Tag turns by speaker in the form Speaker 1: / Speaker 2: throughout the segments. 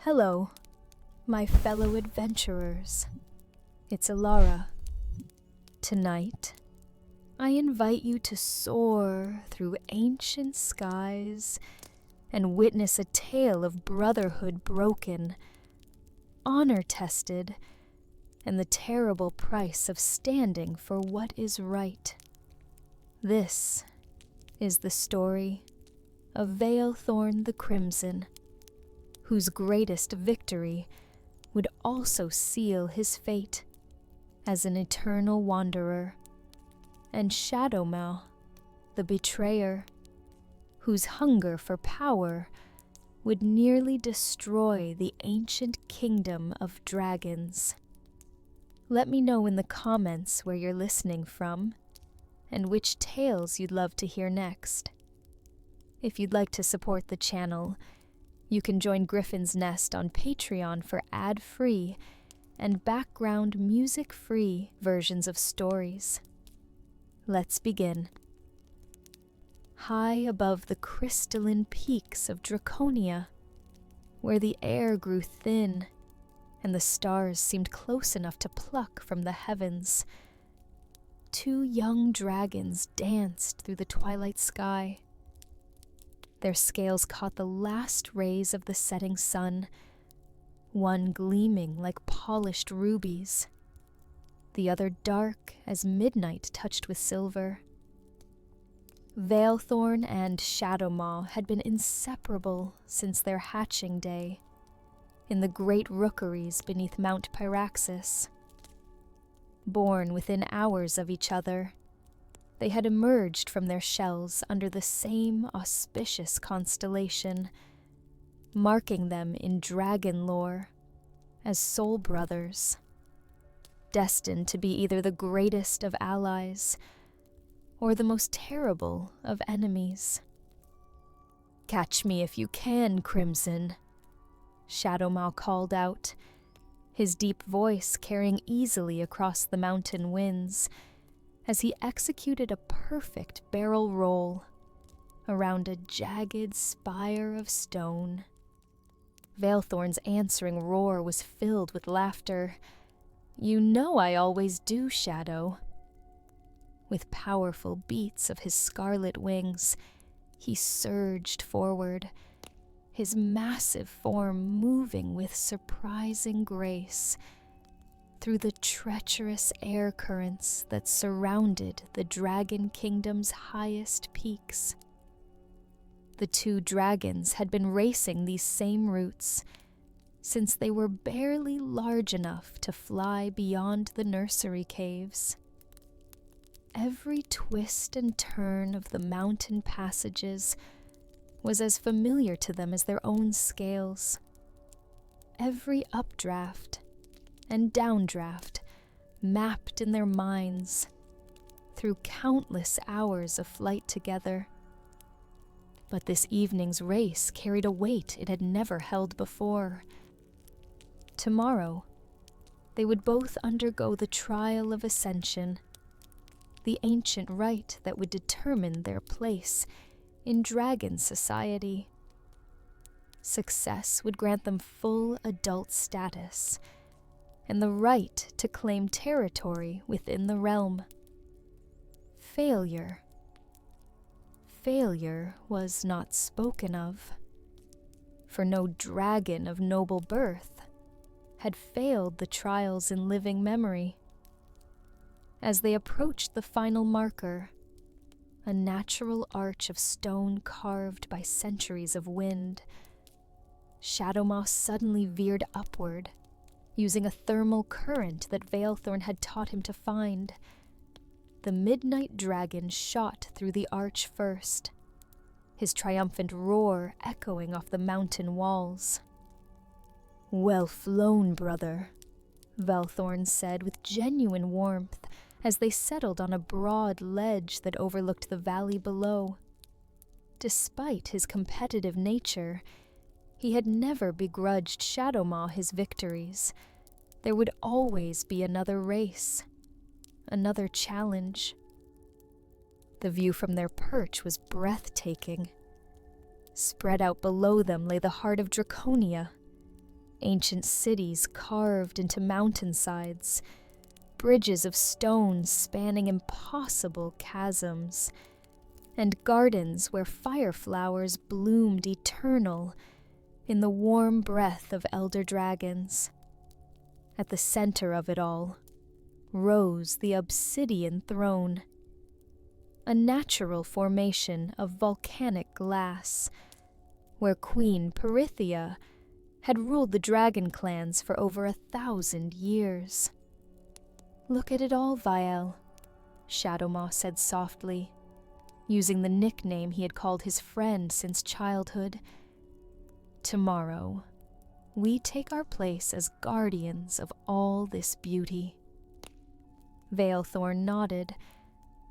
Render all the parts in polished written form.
Speaker 1: Hello, my fellow adventurers. It's Alara. Tonight, I invite you to soar through ancient skies and witness a tale of brotherhood broken, honor tested, and the terrible price of standing for what is right. This is the story of Vaelthorne the Crimson, whose greatest victory would also seal his fate as an eternal wanderer, and Shadowmaw, the betrayer, whose hunger for power would nearly destroy the ancient kingdom of dragons. Let me know in the comments where you're listening from, and which tales you'd love to hear next. If you'd like to support the channel, you can join Griffin's Nest on Patreon for ad-free and background music-free versions of stories. Let's begin. High above the crystalline peaks of Draconia, where the air grew thin and the stars seemed close enough to pluck from the heavens, two young dragons danced through the twilight sky. Their scales caught the last rays of the setting sun, one gleaming like polished rubies, the other dark as midnight touched with silver. Vaelthorne and Shadowmaw had been inseparable since their hatching day in the great rookeries beneath Mount Pyraxis. Born within hours of each other, they had emerged from their shells under the same auspicious constellation, marking them in dragon lore as soul brothers, destined to be either the greatest of allies or the most terrible of enemies. "Catch me if you can, Crimson," Shadowmaw called out, his deep voice carrying easily across the mountain winds as he executed a perfect barrel roll around a jagged spire of stone. Vaelthorne's answering roar was filled with laughter. "You know I always do, Shadow." With powerful beats of his scarlet wings, he surged forward, his massive form moving with surprising grace through the treacherous air currents that surrounded the Dragon Kingdom's highest peaks. The two dragons had been racing these same routes since they were barely large enough to fly beyond the nursery caves. Every twist and turn of the mountain passages was as familiar to them as their own scales. Every updraft and downdraft mapped in their minds through countless hours of flight together. But this evening's race carried a weight it had never held before. Tomorrow, they would both undergo the trial of ascension, the ancient rite that would determine their place in dragon society. Success would grant them full adult status and the right to claim territory within the realm. Failure was not spoken of, for no dragon of noble birth had failed the trials in living memory. As they approached the final marker, a natural arch of stone carved by centuries of wind, Shadowmaw suddenly veered upward, using a thermal current that Vaelthorne had taught him to find. The midnight dragon shot through the arch first, his triumphant roar echoing off the mountain walls. "Well flown, brother," Vaelthorne said with genuine warmth as they settled on a broad ledge that overlooked the valley below. Despite his competitive nature, he had never begrudged Shadowmaw his victories. There would always be another race, another challenge. The view from their perch was breathtaking. Spread out below them lay the heart of Draconia, Ancient cities carved into mountainsides, bridges of stone spanning impossible chasms, and gardens where fireflowers bloomed eternal in the warm breath of elder dragons. At the center of it all rose the obsidian throne, a natural formation of volcanic glass, where Queen Perithia had ruled the dragon clans for over 1,000 years. "Look at it all, Vael," Shadowmaw said softly, using the nickname he had called his friend since childhood. "Tomorrow, we take our place as guardians of all this beauty." Vaelthorne nodded,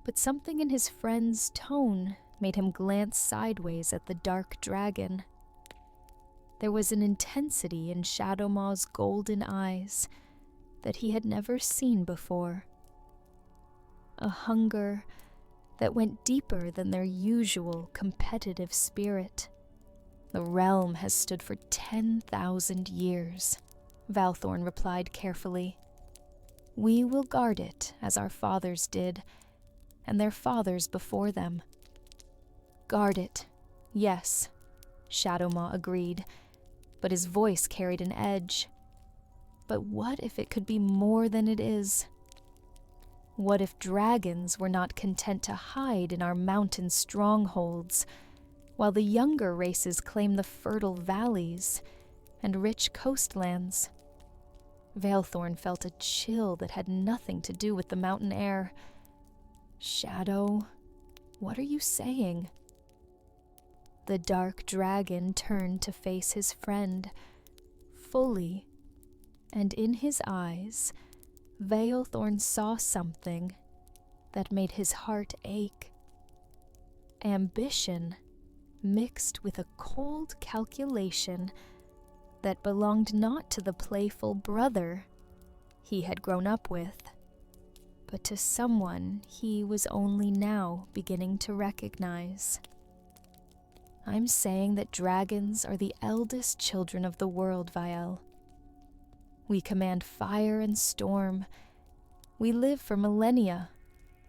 Speaker 1: but something in his friend's tone made him glance sideways at the dark dragon. There was an intensity in Shadowmaw's golden eyes that he had never seen before. A hunger that went deeper than their usual competitive spirit. "The realm has stood for 10,000 years, Vaelthorne replied carefully. "We will guard it as our fathers did, and their fathers before them." "Guard it, yes," Shadowmaw agreed, but his voice carried an edge. "But what if it could be more than it is? What if dragons were not content to hide in our mountain strongholds, while the younger races claim the fertile valleys and rich coastlands?" Vaelthorne felt a chill that had nothing to do with the mountain air. "Shadow, what are you saying?" The dark dragon turned to face his friend, fully, and in his eyes, Vaelthorne saw something that made his heart ache. Ambition mixed with a cold calculation that belonged not to the playful brother he had grown up with, but to someone he was only now beginning to recognize. "I'm saying that dragons are the eldest children of the world, Vael. We command fire and storm. We live for millennia,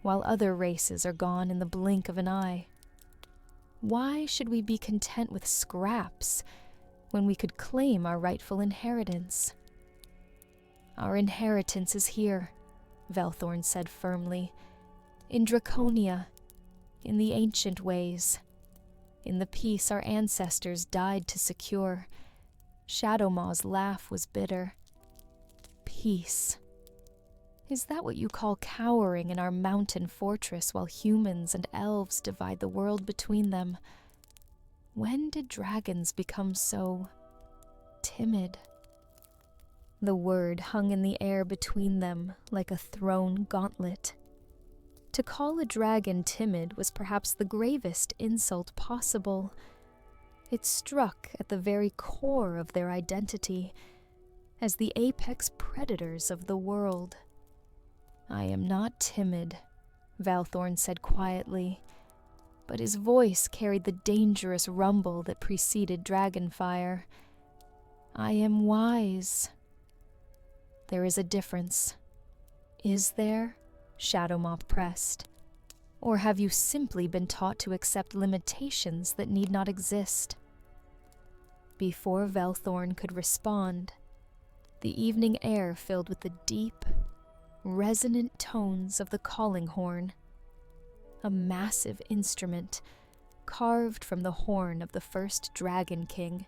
Speaker 1: while other races are gone in the blink of an eye. Why should we be content with scraps when we could claim our rightful inheritance?" "Our inheritance is here," Vaelthorne said firmly. "In Draconia, in the ancient ways, in the peace our ancestors died to secure." Shadowmaw's laugh was bitter. "Peace. Is that what you call cowering in our mountain fortress while humans and elves divide the world between them? When did dragons become so timid?" The word hung in the air between them like a thrown gauntlet. To call a dragon timid was perhaps the gravest insult possible. It struck at the very core of their identity, as the apex predators of the world. "I am not timid," Vaelthorne said quietly, but his voice carried the dangerous rumble that preceded dragonfire. "I am wise." "There is a difference." "Is there?" Shadowmaw pressed. "Or have you simply been taught to accept limitations that need not exist?" Before Vaelthorne could respond, the evening air filled with the deep, resonant tones of the calling horn, a massive instrument carved from the horn of the first Dragon King,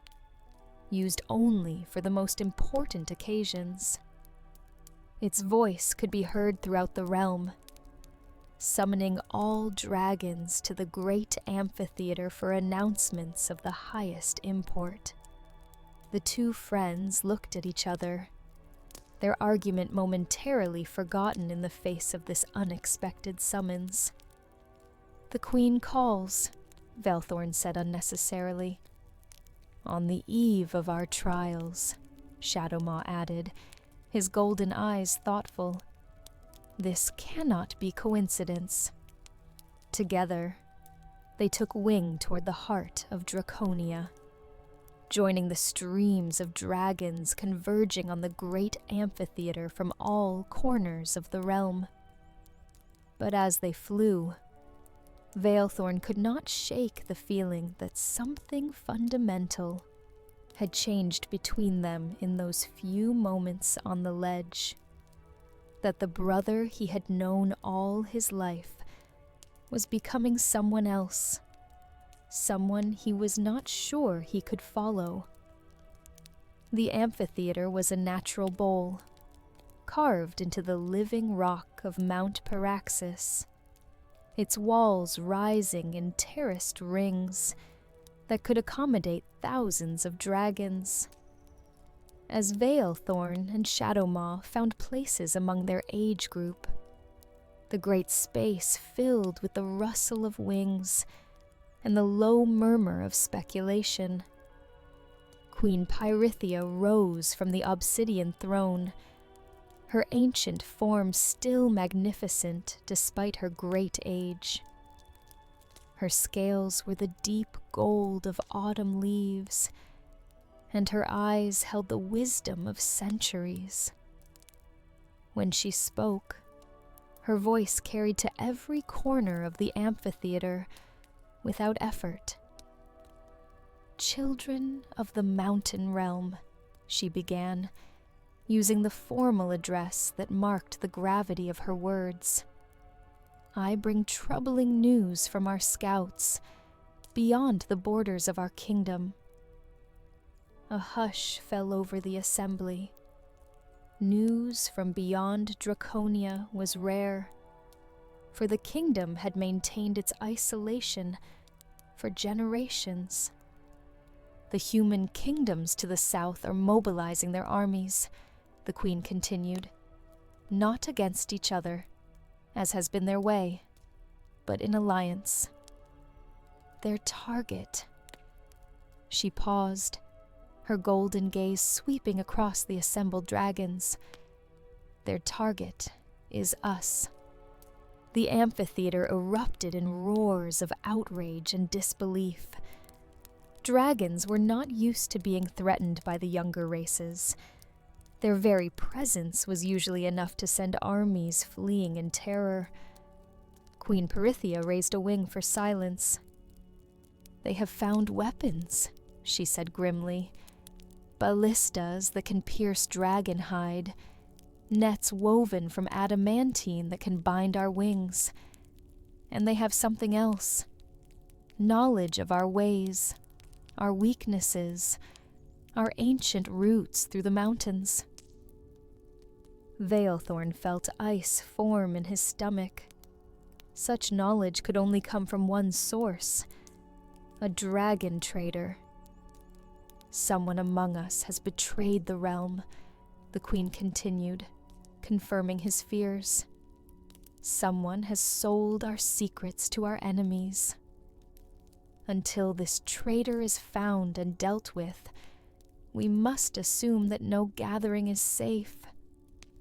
Speaker 1: used only for the most important occasions. Its voice could be heard throughout the realm, summoning all dragons to the great amphitheater for announcements of the highest import. The two friends looked at each other, their argument momentarily forgotten in the face of this unexpected summons. "The Queen calls," Vaelthorne said unnecessarily. "On the eve of our trials," Shadowmaw added, his golden eyes thoughtful. "This cannot be coincidence." Together, they took wing toward the heart of Draconia. joining the streams of dragons converging on the great amphitheater from all corners of the realm. But as they flew, Vaelthorne could not shake the feeling that something fundamental had changed between them in those few moments on the ledge. That the brother he had known all his life was becoming someone else, someone he was not sure he could follow. The amphitheater was a natural bowl, carved into the living rock of Mount Paraxis, its walls rising in terraced rings that could accommodate thousands of dragons. As Vaelthorne and Shadowmaw found places among their age group, the great space filled with the rustle of wings and the low murmur of speculation. Queen Pyrithia rose from the obsidian throne, her ancient form still magnificent despite her great age. Her scales were the deep gold of autumn leaves, and her eyes held the wisdom of centuries. When she spoke, her voice carried to every corner of the amphitheater without effort. "Children of the mountain realm," she began, using the formal address that marked the gravity of her words. "I bring troubling news from our scouts, beyond the borders of our kingdom." A hush fell over the assembly. News from beyond Draconia was rare, for the kingdom had maintained its isolation for generations. "The human kingdoms to the south are mobilizing their armies," the queen continued, "not against each other, as has been their way, but in alliance. Their target—" She paused, her golden gaze sweeping across the assembled dragons. "Their target is us." The amphitheater erupted in roars of outrage and disbelief. Dragons were not used to being threatened by the younger races. Their very presence was usually enough to send armies fleeing in terror. Queen Pyrithia raised a wing for silence. "They have found weapons," she said grimly. "Ballistas that can pierce dragon hide, nets woven from adamantine that can bind our wings. And they have something else. Knowledge of our ways, our weaknesses, our ancient roots through the mountains." Vaelthorne felt ice form in his stomach. Such knowledge could only come from one source, a dragon trader. "Someone among us has betrayed the realm," the queen continued, confirming his fears. "Someone has sold our secrets to our enemies. Until this traitor is found and dealt with, we must assume that no gathering is safe,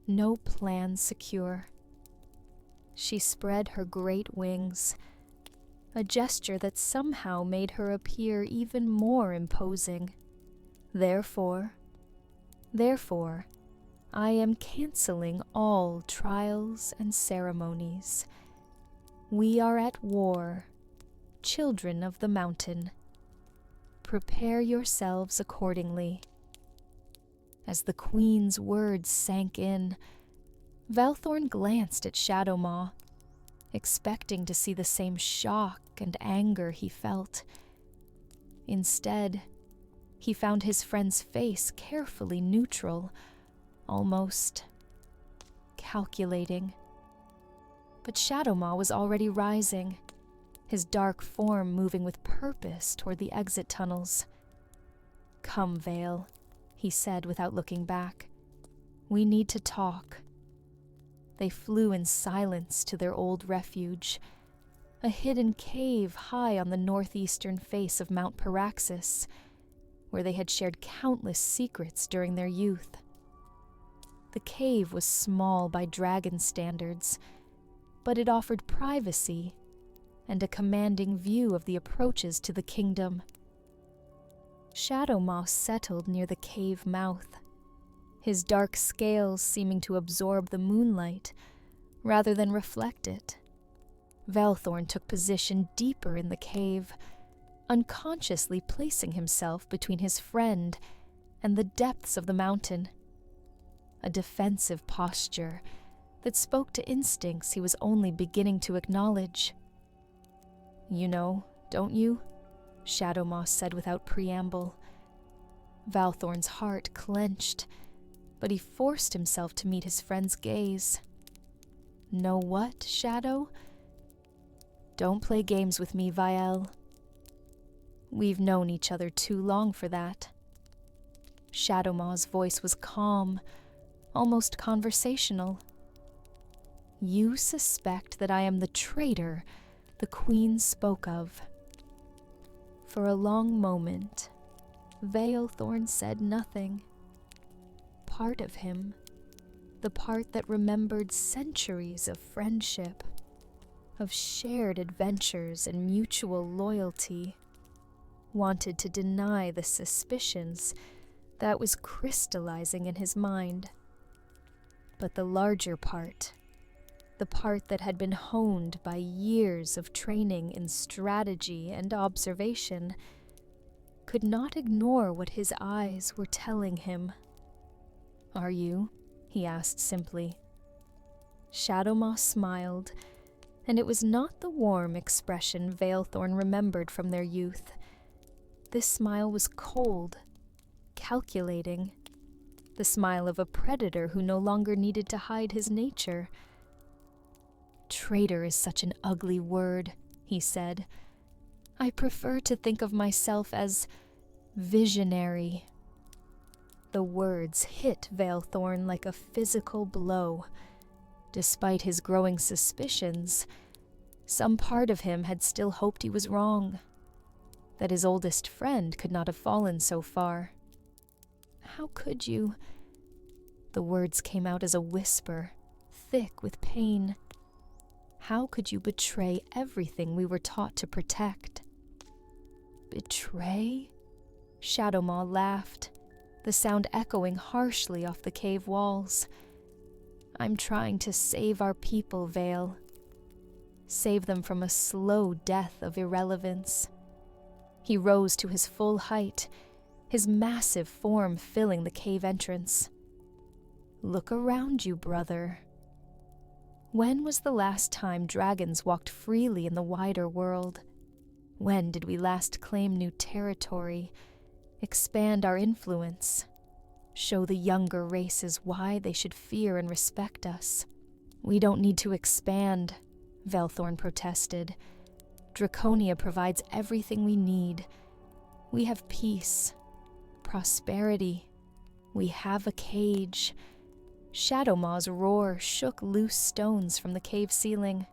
Speaker 1: no plan secure." She spread her great wings, a gesture that somehow made her appear even more imposing. Therefore, I am canceling all trials and ceremonies. We are at war, children of the mountain. Prepare yourselves accordingly." As the queen's words sank in, Vaelthorne glanced at Shadowmaw, expecting to see the same shock and anger he felt. Instead, he found his friend's face carefully neutral, almost calculating. But Shadowmaw was already rising, his dark form moving with purpose toward the exit tunnels. "Come, Vael," he said without looking back. "We need to talk." They flew in silence to their old refuge, a hidden cave high on the northeastern face of Mount Paraxis, where they had shared countless secrets during their youth. The cave was small by dragon standards, but it offered privacy and a commanding view of the approaches to the kingdom. Shadowmaw settled near the cave mouth, his dark scales seeming to absorb the moonlight rather than reflect it. Vaelthorne took position deeper in the cave, unconsciously placing himself between his friend and the depths of the mountain. A defensive posture that spoke to instincts he was only beginning to acknowledge. "You know, don't you?" Shadowmaw said without preamble. Vaelthorne's heart clenched, but he forced himself to meet his friend's gaze. "Know what, Shadow? Don't play games with me, Vael. We've known each other too long for that." Shadowmaw's voice was calm, almost conversational. "You suspect that I am the traitor the Queen spoke of." For a long moment, Vaelthorne said nothing. Part of him, the part that remembered centuries of friendship, of shared adventures and mutual loyalty, wanted to deny the suspicions that was crystallizing in his mind. But the larger part, the part that had been honed by years of training in strategy and observation, could not ignore what his eyes were telling him. "Are you?" he asked simply. Shadowmaw smiled, and it was not the warm expression Vaelthorne remembered from their youth. This smile was cold, calculating, the smile of a predator who no longer needed to hide his nature. "Traitor is such an ugly word," he said. "I prefer to think of myself as visionary." The words hit Vaelthorne like a physical blow. Despite his growing suspicions, some part of him had still hoped he was wrong, that his oldest friend could not have fallen so far. "How could you?" The words came out as a whisper, thick with pain. "How could you betray everything we were taught to protect?" "Betray?" Shadowmaw laughed, the sound echoing harshly off the cave walls. "I'm trying to save our people, Vael. Save them from a slow death of irrelevance." He rose to his full height, his massive form filling the cave entrance. "Look around you, brother. When was the last time dragons walked freely in the wider world? When did we last claim new territory, expand our influence, show the younger races why they should fear and respect us?" "We don't need to expand," Vaelthorne protested. "Draconia provides everything we need. We have peace, prosperity. We have a cage." Shadowmaw's roar shook loose stones from the cave ceiling.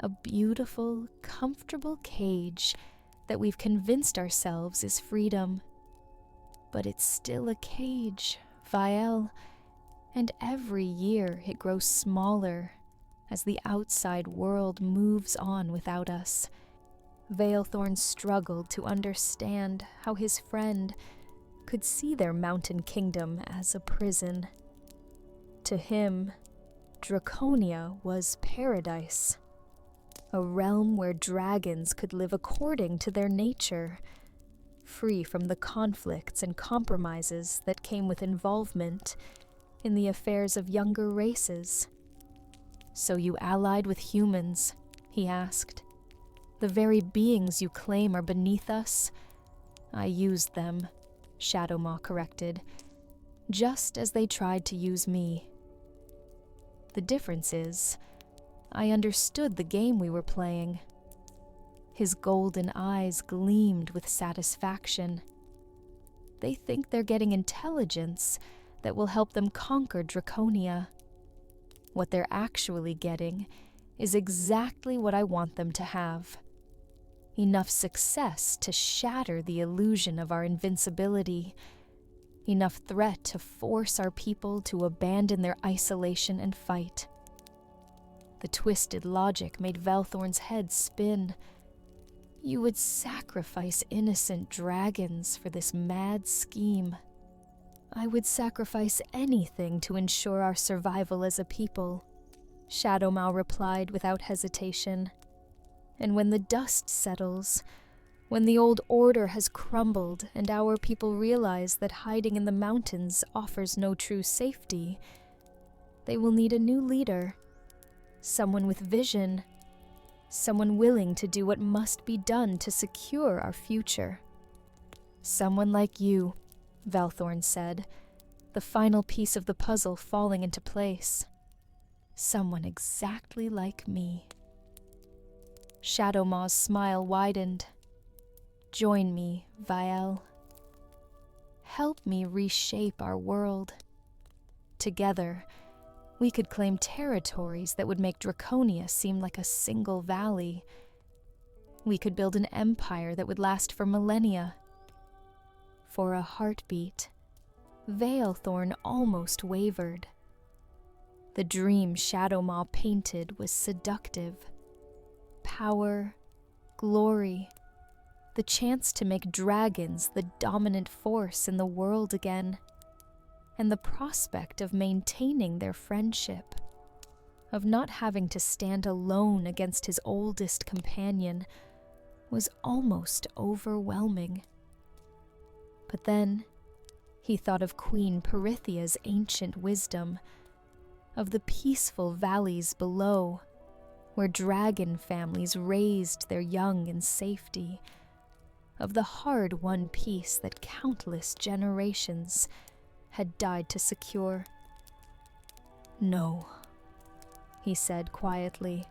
Speaker 1: "A beautiful, comfortable cage that we've convinced ourselves is freedom. But it's still a cage, Vael, and every year it grows smaller as the outside world moves on without us." Vaelthorne struggled to understand how his friend could see their mountain kingdom as a prison. To him, Draconia was paradise, a realm where dragons could live according to their nature, free from the conflicts and compromises that came with involvement in the affairs of younger races. "So you allied with humans?" he asked. "The very beings you claim are beneath us?" "I used them," Shadowmaw corrected, "just as they tried to use me. The difference is, I understood the game we were playing." His golden eyes gleamed with satisfaction. "They think they're getting intelligence that will help them conquer Draconia. What they're actually getting is exactly what I want them to have. Enough success to shatter the illusion of our invincibility. Enough threat to force our people to abandon their isolation and fight." The twisted logic made Vaelthorne's head spin. You would sacrifice innocent dragons for this mad scheme. I would sacrifice anything to ensure our survival as a people, Shadowmaw replied without hesitation. And when the dust settles, when the old order has crumbled and our people realize that hiding in the mountains offers no true safety, they will need a new leader, someone with vision, someone willing to do what must be done to secure our future. Someone like you, Vaelthorne said, the final piece of the puzzle falling into place. Someone exactly like me. Shadowmaw's smile widened. Join me, Vael. Help me reshape our world. Together, we could claim territories that would make Draconia seem like a single valley. We could build an empire that would last for millennia. For a heartbeat, Vaelthorne almost wavered. The dream Shadowmaw painted was seductive. Power, glory, the chance to make dragons the dominant force in the world again, and the prospect of maintaining their friendship, of not having to stand alone against his oldest companion, was almost overwhelming. But then he thought of Queen Perithia's ancient wisdom, of the peaceful valleys below, where dragon families raised their young in safety, of the hard-won peace that countless generations had died to secure. No, he said quietly.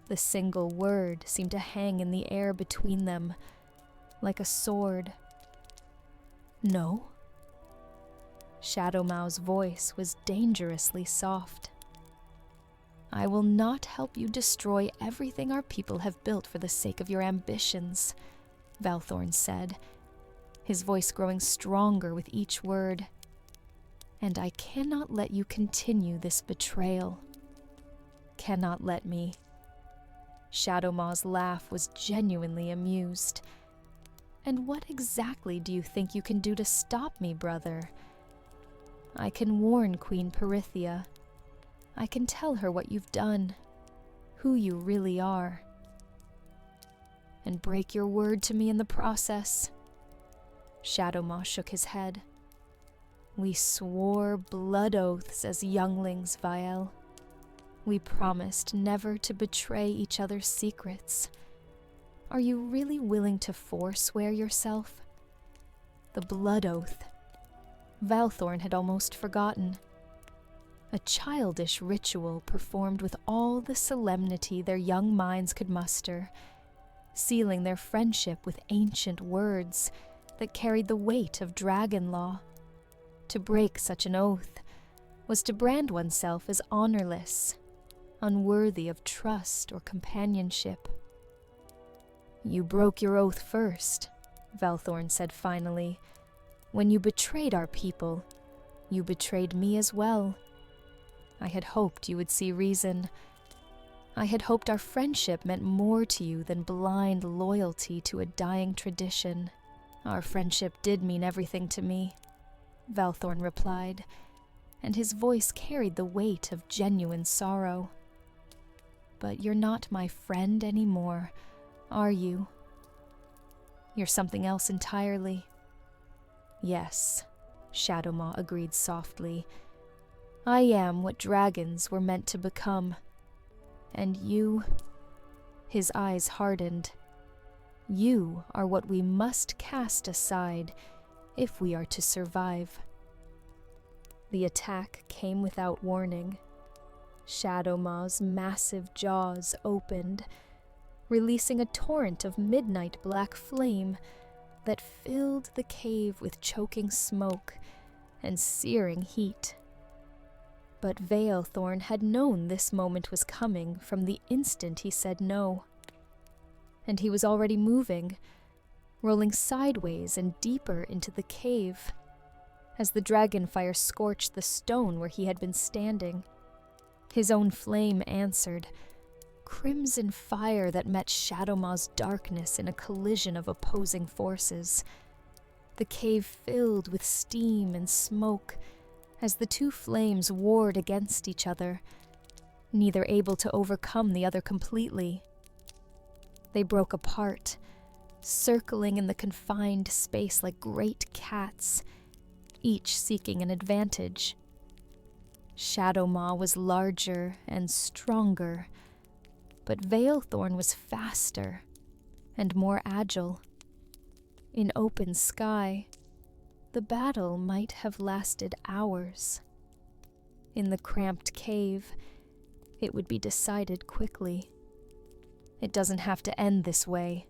Speaker 1: The single word seemed to hang in the air between them, like a sword. No? Shadowmaw's voice was dangerously soft. I will not help you destroy everything our people have built for the sake of your ambitions, Vaelthorne said, his voice growing stronger with each word. And I cannot let you continue this betrayal. Cannot let me. Shadowmaw's laugh was genuinely amused. And what exactly do you think you can do to stop me, brother? I can warn Queen Perithia. I can tell her what you've done, who you really are. And break your word to me in the process. Shadowmaw shook his head. We swore blood oaths as younglings, Vael. We promised never to betray each other's secrets. Are you really willing to forswear yourself? The blood oath. Vaelthorne had almost forgotten. A childish ritual performed with all the solemnity their young minds could muster, sealing their friendship with ancient words that carried the weight of dragon law. To break such an oath was to brand oneself as honorless, unworthy of trust or companionship. You broke your oath first, Vaelthorne said finally. When you betrayed our people, you betrayed me as well. I had hoped you would see reason. I had hoped our friendship meant more to you than blind loyalty to a dying tradition. Our friendship did mean everything to me, Vaelthorne replied, and his voice carried the weight of genuine sorrow. But you're not my friend anymore, are you? You're something else entirely. Yes, Shadowmaw agreed softly. I am what dragons were meant to become. And you... His eyes hardened. You are what we must cast aside if we are to survive. The attack came without warning. Shadowmaw's massive jaws opened, releasing a torrent of midnight black flame that filled the cave with choking smoke and searing heat. But Vaelthorne had known this moment was coming from the instant he said no. And he was already moving, rolling sideways and deeper into the cave, as the dragonfire scorched the stone where he had been standing. His own flame answered, crimson fire that met Shadowmaw's darkness in a collision of opposing forces. The cave filled with steam and smoke as the two flames warred against each other, neither able to overcome the other completely. They broke apart, circling in the confined space like great cats, each seeking an advantage. Shadowmaw was larger and stronger, but Vaelthorne was faster and more agile. In open sky, the battle might have lasted hours. In the cramped cave, it would be decided quickly. "It doesn't have to end this way,"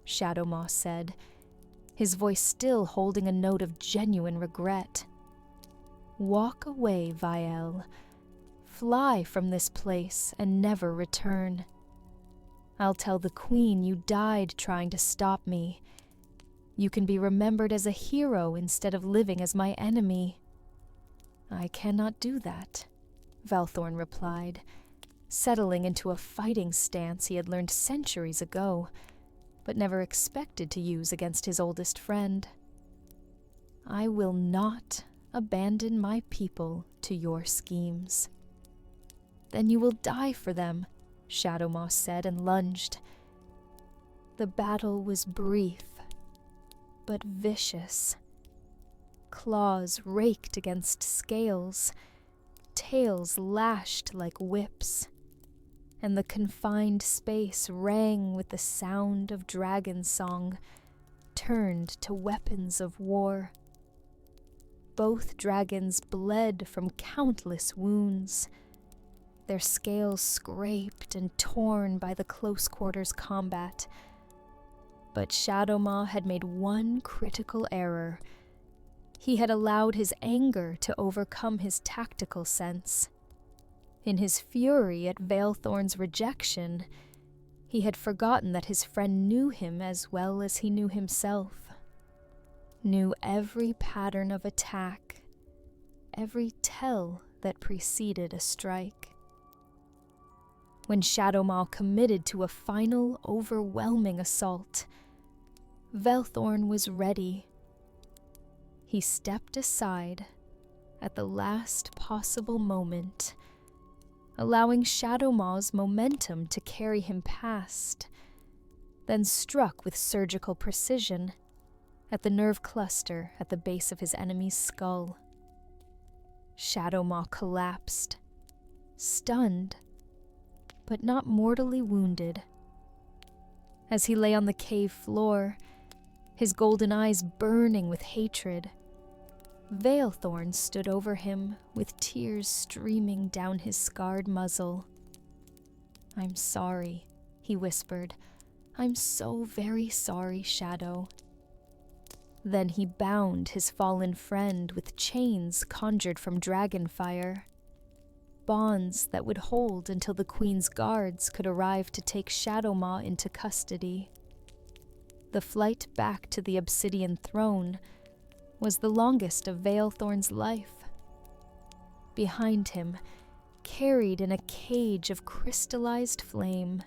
Speaker 1: Shadowmaw said, his voice still holding a note of genuine regret. "Walk away, Vael. Fly from this place and never return. I'll tell the Queen you died trying to stop me. You can be remembered as a hero instead of living as my enemy." "I cannot do that," Vaelthorne replied, settling into a fighting stance he had learned centuries ago, but never expected to use against his oldest friend. "I will not abandon my people to your schemes." "Then you will die for them," Shadowmaw said and lunged. The battle was brief, but vicious. Claws raked against scales, tails lashed like whips, and the confined space rang with the sound of dragon song, turned to weapons of war. Both dragons bled from countless wounds, their scales scraped and torn by the close-quarters combat. But Shadowmaw had made one critical error. He had allowed his anger to overcome his tactical sense. In his fury at Vaelthorne's rejection, he had forgotten that his friend knew him as well as he knew himself, knew every pattern of attack, every tell that preceded a strike. When Shadowmaw committed to a final, overwhelming assault, Vaelthorne was ready. He stepped aside at the last possible moment, allowing Shadowmaw's momentum to carry him past, then struck with surgical precision at the nerve cluster at the base of his enemy's skull. Shadowmaw collapsed, stunned, but not mortally wounded. As he lay on the cave floor, his golden eyes burning with hatred, Vaelthorne stood over him with tears streaming down his scarred muzzle. "I'm sorry," he whispered. "I'm so very sorry, Shadow." Then he bound his fallen friend with chains conjured from dragonfire, bonds that would hold until the Queen's guards could arrive to take Shadowmaw into custody. The flight back to the obsidian throne was the longest of Vaelthorne's life. Behind him, carried in a cage of crystallized flame,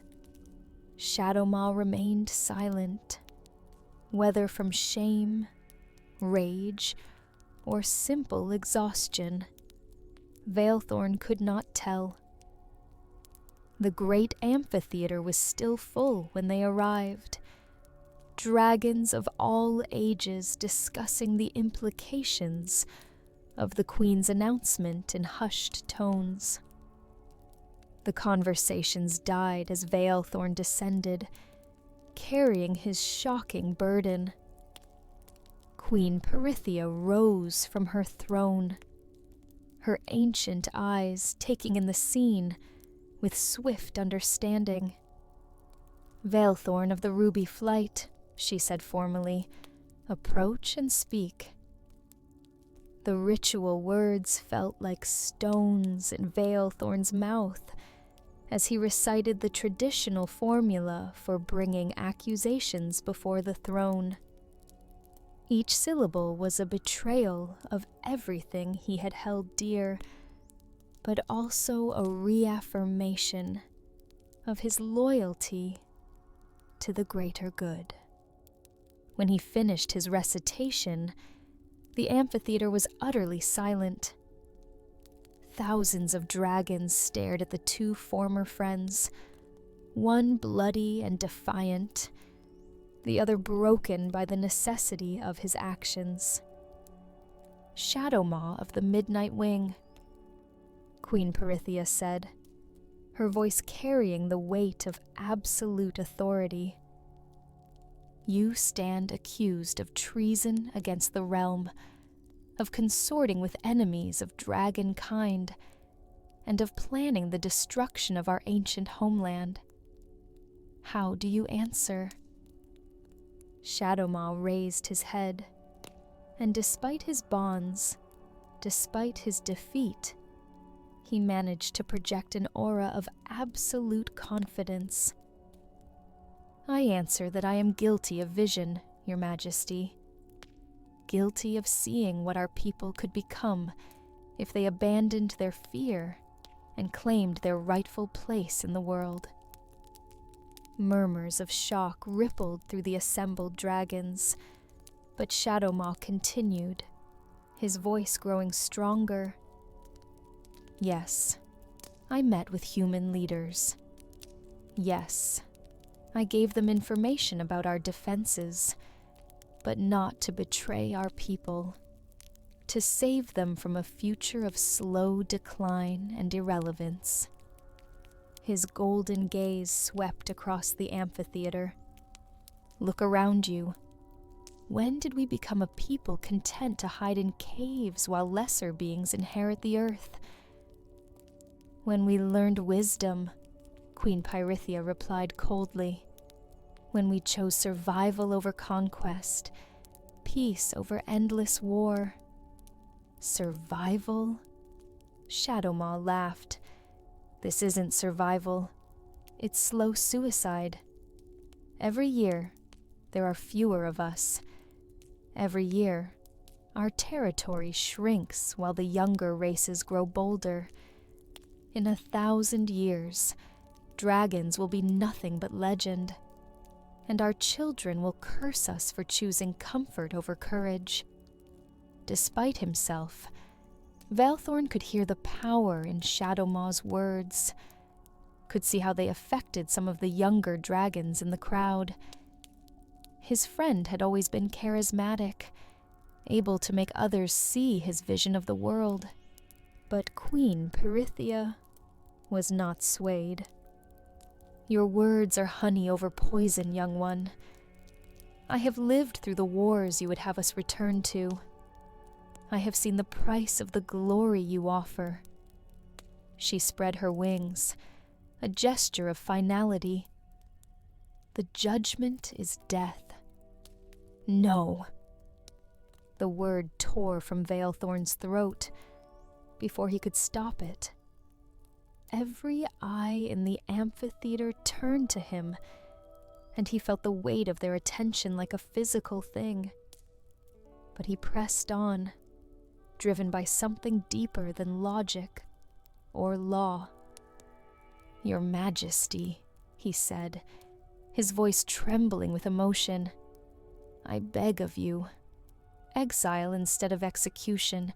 Speaker 1: Shadowmaw remained silent, whether from shame, rage, or simple exhaustion. Vaelthorne could not tell. The great amphitheater was still full when they arrived, dragons of all ages discussing the implications of the Queen's announcement in hushed tones. The conversations died as Vaelthorne descended, carrying his shocking burden. Queen Perithia rose from her throne, her ancient eyes taking in the scene with swift understanding. "Vaelthorne of the Ruby Flight," she said formally, "approach and speak." The ritual words felt like stones in Vaelthorne's mouth as he recited the traditional formula for bringing accusations before the throne. Each syllable was a betrayal of everything he had held dear, but also a reaffirmation of his loyalty to the greater good. When he finished his recitation, the amphitheater was utterly silent. Thousands of dragons stared at the two former friends, one bloody and defiant, the other broken by the necessity of his actions. "Shadowmaw of the Midnight Wing," Queen Perithia said, her voice carrying the weight of absolute authority. "You stand accused of treason against the realm, of consorting with enemies of dragon kind, and of planning the destruction of our ancient homeland. How do you answer?" Shadowmaw raised his head, and despite his bonds, despite his defeat, he managed to project an aura of absolute confidence. "I answer that I am guilty of vision, Your Majesty. Guilty of seeing what our people could become if they abandoned their fear and claimed their rightful place in the world." Murmurs of shock rippled through the assembled dragons, but Shadowmaw continued, his voice growing stronger. "Yes, I met with human leaders. Yes, I gave them information about our defenses, but not to betray our people, to save them from a future of slow decline and irrelevance." His golden gaze swept across the amphitheater. "Look around you. When did we become a people content to hide in caves while lesser beings inherit the earth?" "When we learned wisdom," Queen Pyrithia replied coldly. "When we chose survival over conquest, peace over endless war." "Survival?" Shadowmaw laughed. "This isn't survival. It's slow suicide. Every year, there are fewer of us. Every year, our territory shrinks while the younger races grow bolder. In 1,000 years, dragons will be nothing but legend, and our children will curse us for choosing comfort over courage." Despite himself, Vaelthorne could hear the power in Shadowmaw's words, could see how they affected some of the younger dragons in the crowd. His friend had always been charismatic, able to make others see his vision of the world. But Queen Perithia was not swayed. "Your words are honey over poison, young one. I have lived through the wars you would have us return to. I have seen the price of the glory you offer." She spread her wings, a gesture of finality. "The judgment is death." "No!" The word tore from Vaelthorne's throat before he could stop it. Every eye in the amphitheater turned to him, and he felt the weight of their attention like a physical thing. But he pressed on, driven by something deeper than logic or law. "Your Majesty," he said, his voice trembling with emotion, "I beg of you, exile instead of execution.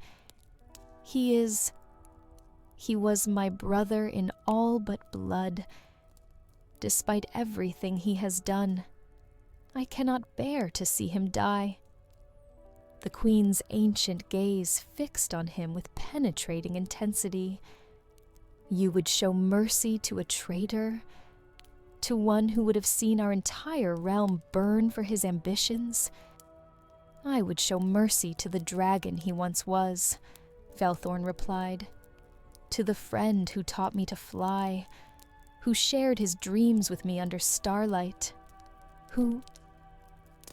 Speaker 1: He was my brother in all but blood. Despite everything he has done, I cannot bear to see him die." The Queen's ancient gaze fixed on him with penetrating intensity. "You would show mercy to a traitor? To one who would have seen our entire realm burn for his ambitions? I would show mercy to the dragon he once was," Vaelthorne replied. "To the friend who taught me to fly, who shared his dreams with me under starlight, who—"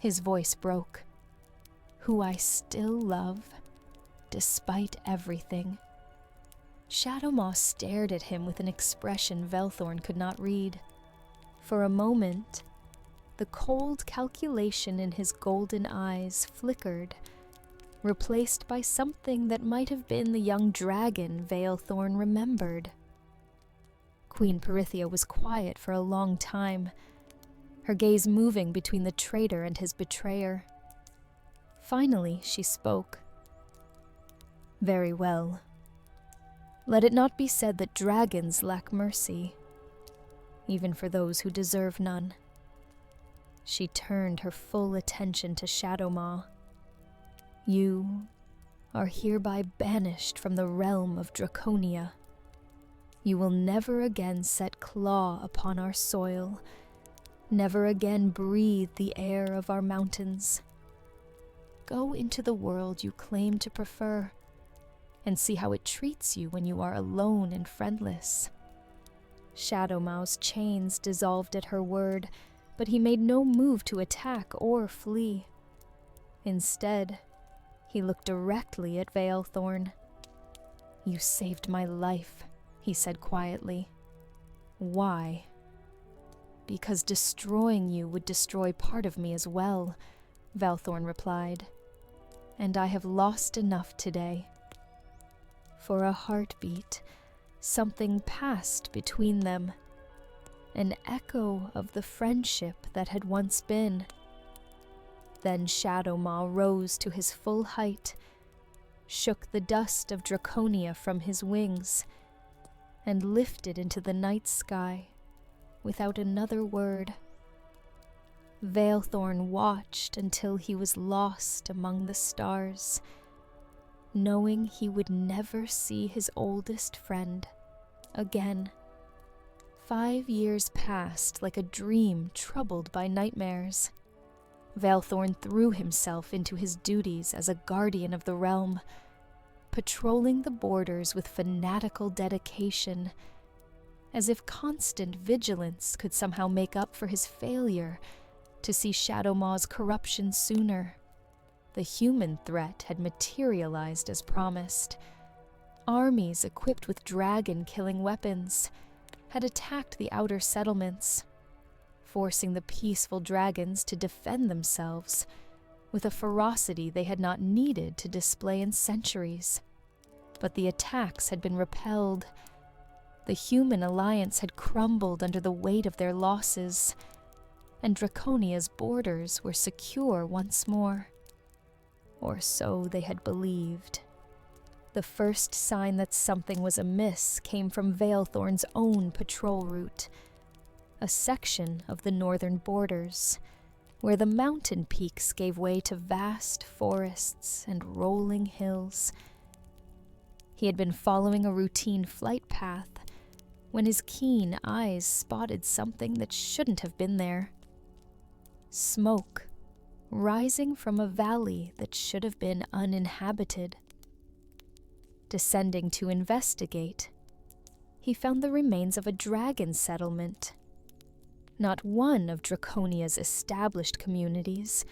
Speaker 1: His voice broke. "Who I still love, despite everything." Shadowmaw stared at him with an expression Vaelthorne could not read. For a moment, the cold calculation in his golden eyes flickered, replaced by something that might have been the young dragon Vaelthorne remembered. Queen Perithia was quiet for a long time, her gaze moving between the traitor and his betrayer. Finally, she spoke. "Very well. Let it not be said that dragons lack mercy, even for those who deserve none." She turned her full attention to Shadowmaw. "You are hereby banished from the realm of Draconia. You will never again set claw upon our soil, never again breathe the air of our mountains. Go into the world you claim to prefer, and see how it treats you when you are alone and friendless." Shadowmaw's chains dissolved at her word, but he made no move to attack or flee. Instead, he looked directly at Vaelthorne. "You saved my life," he said quietly. "Why?" "Because destroying you would destroy part of me as well," Vaelthorne replied. "And I have lost enough today." For a heartbeat, something passed between them, an echo of the friendship that had once been. Then Shadowmaw rose to his full height, shook the dust of Draconia from his wings, and lifted into the night sky without another word. Vaelthorne watched until he was lost among the stars, knowing he would never see his oldest friend again. 5 years passed like a dream troubled by nightmares. Vaelthorne threw himself into his duties as a guardian of the realm, patrolling the borders with fanatical dedication, as if constant vigilance could somehow make up for his failure to see Shadowmaw's corruption sooner. The human threat had materialized as promised. Armies equipped with dragon-killing weapons had attacked the outer settlements, forcing the peaceful dragons to defend themselves with a ferocity they had not needed to display in centuries. But the attacks had been repelled. The human alliance had crumbled under the weight of their losses, and Draconia's borders were secure once more. Or so they had believed. The first sign that something was amiss came from Vaelthorne's own patrol route, a section of the northern borders, where the mountain peaks gave way to vast forests and rolling hills. He had been following a routine flight path when his keen eyes spotted something that shouldn't have been there. Smoke rising from a valley that should have been uninhabited. Descending to investigate, he found the remains of a dragon settlement. Not one of Draconia's established communities,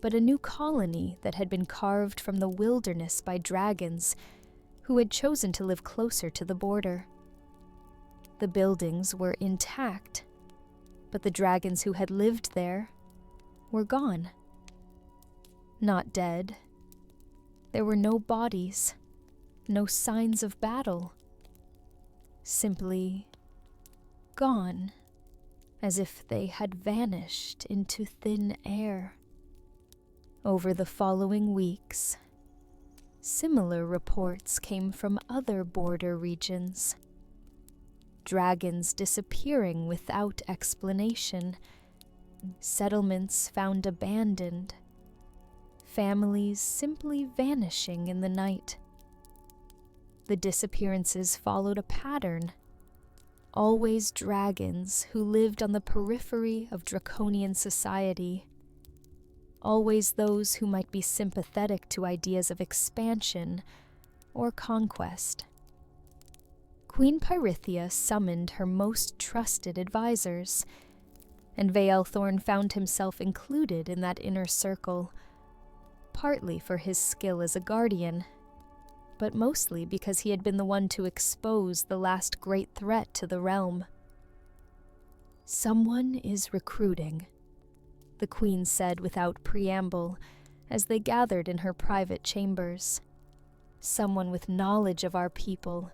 Speaker 1: but a new colony that had been carved from the wilderness by dragons who had chosen to live closer to the border. The buildings were intact, but the dragons who had lived there were gone. Not dead. There were no bodies, no signs of battle. Simply gone, as if they had vanished into thin air. Over the following weeks, similar reports came from other border regions. Dragons disappearing without explanation, settlements found abandoned, families simply vanishing in the night. The disappearances followed a pattern. Always dragons who lived on the periphery of Draconian society. Always those who might be sympathetic to ideas of expansion or conquest. Queen Perithia summoned her most trusted advisors, and Vaelthorne found himself included in that inner circle, partly for his skill as a guardian, but mostly because he had been the one to expose the last great threat to the realm. "Someone is recruiting," the queen said without preamble, as they gathered in her private chambers. "Someone with knowledge of our people,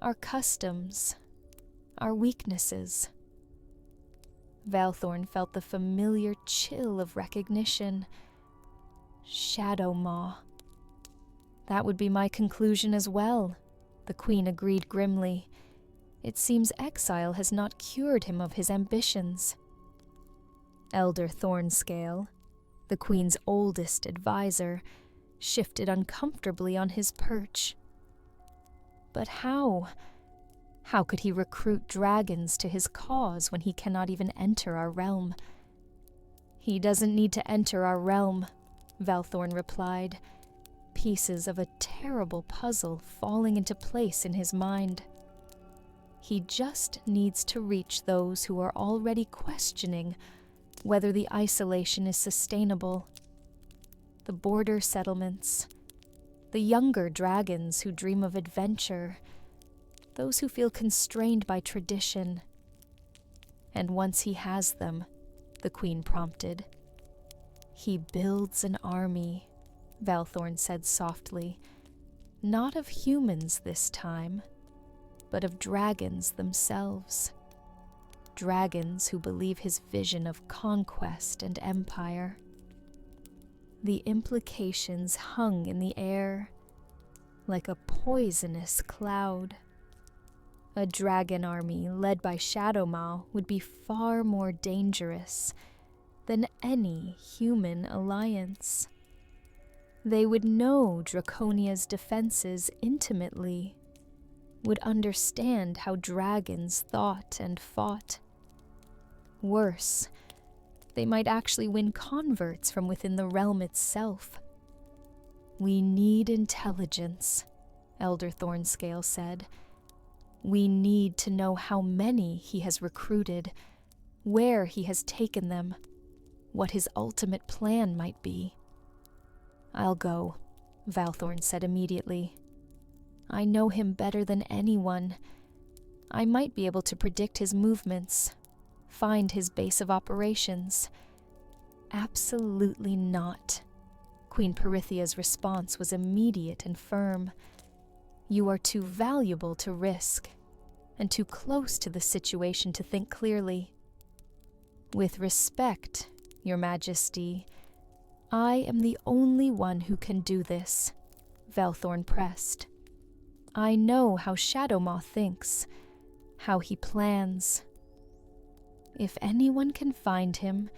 Speaker 1: our customs, our weaknesses. Vaelthorne felt the familiar chill of recognition. Shadowmaw. That would be my conclusion as well, the Queen agreed grimly. It seems exile has not cured him of his ambitions. Elder Thornscale, the Queen's oldest advisor, shifted uncomfortably on his perch. But how? How could he recruit dragons to his cause when he cannot even enter our realm? He doesn't need to enter our realm, Vaelthorne replied, pieces of a terrible puzzle falling into place in his mind. He just needs to reach those who are already questioning whether the isolation is sustainable. The border settlements, the younger dragons who dream of adventure, those who feel constrained by tradition. And once he has them, the Queen prompted, he builds an army, Vaelthorne said softly, not of humans this time, but of dragons themselves. Dragons who believe his vision of conquest and empire. The implications hung in the air, like a poisonous cloud. A dragon army led by Shadowmaw would be far more dangerous than any human alliance. They would know Draconia's defenses intimately, would understand how dragons thought and fought. Worse, they might actually win converts from within the realm itself. We need intelligence, Elder Thornscale said. We need to know how many he has recruited, where he has taken them, what his ultimate plan might be. I'll go, Vaelthorne said immediately. I know him better than anyone. I might be able to predict his movements, find his base of operations. Absolutely not. Queen Perithia's response was immediate and firm. You are too valuable to risk, and too close to the situation to think clearly. With respect, Your Majesty, I am the only one who can do this, Vaelthorne pressed. I know how Shadowmaw thinks, how he plans. If anyone can find him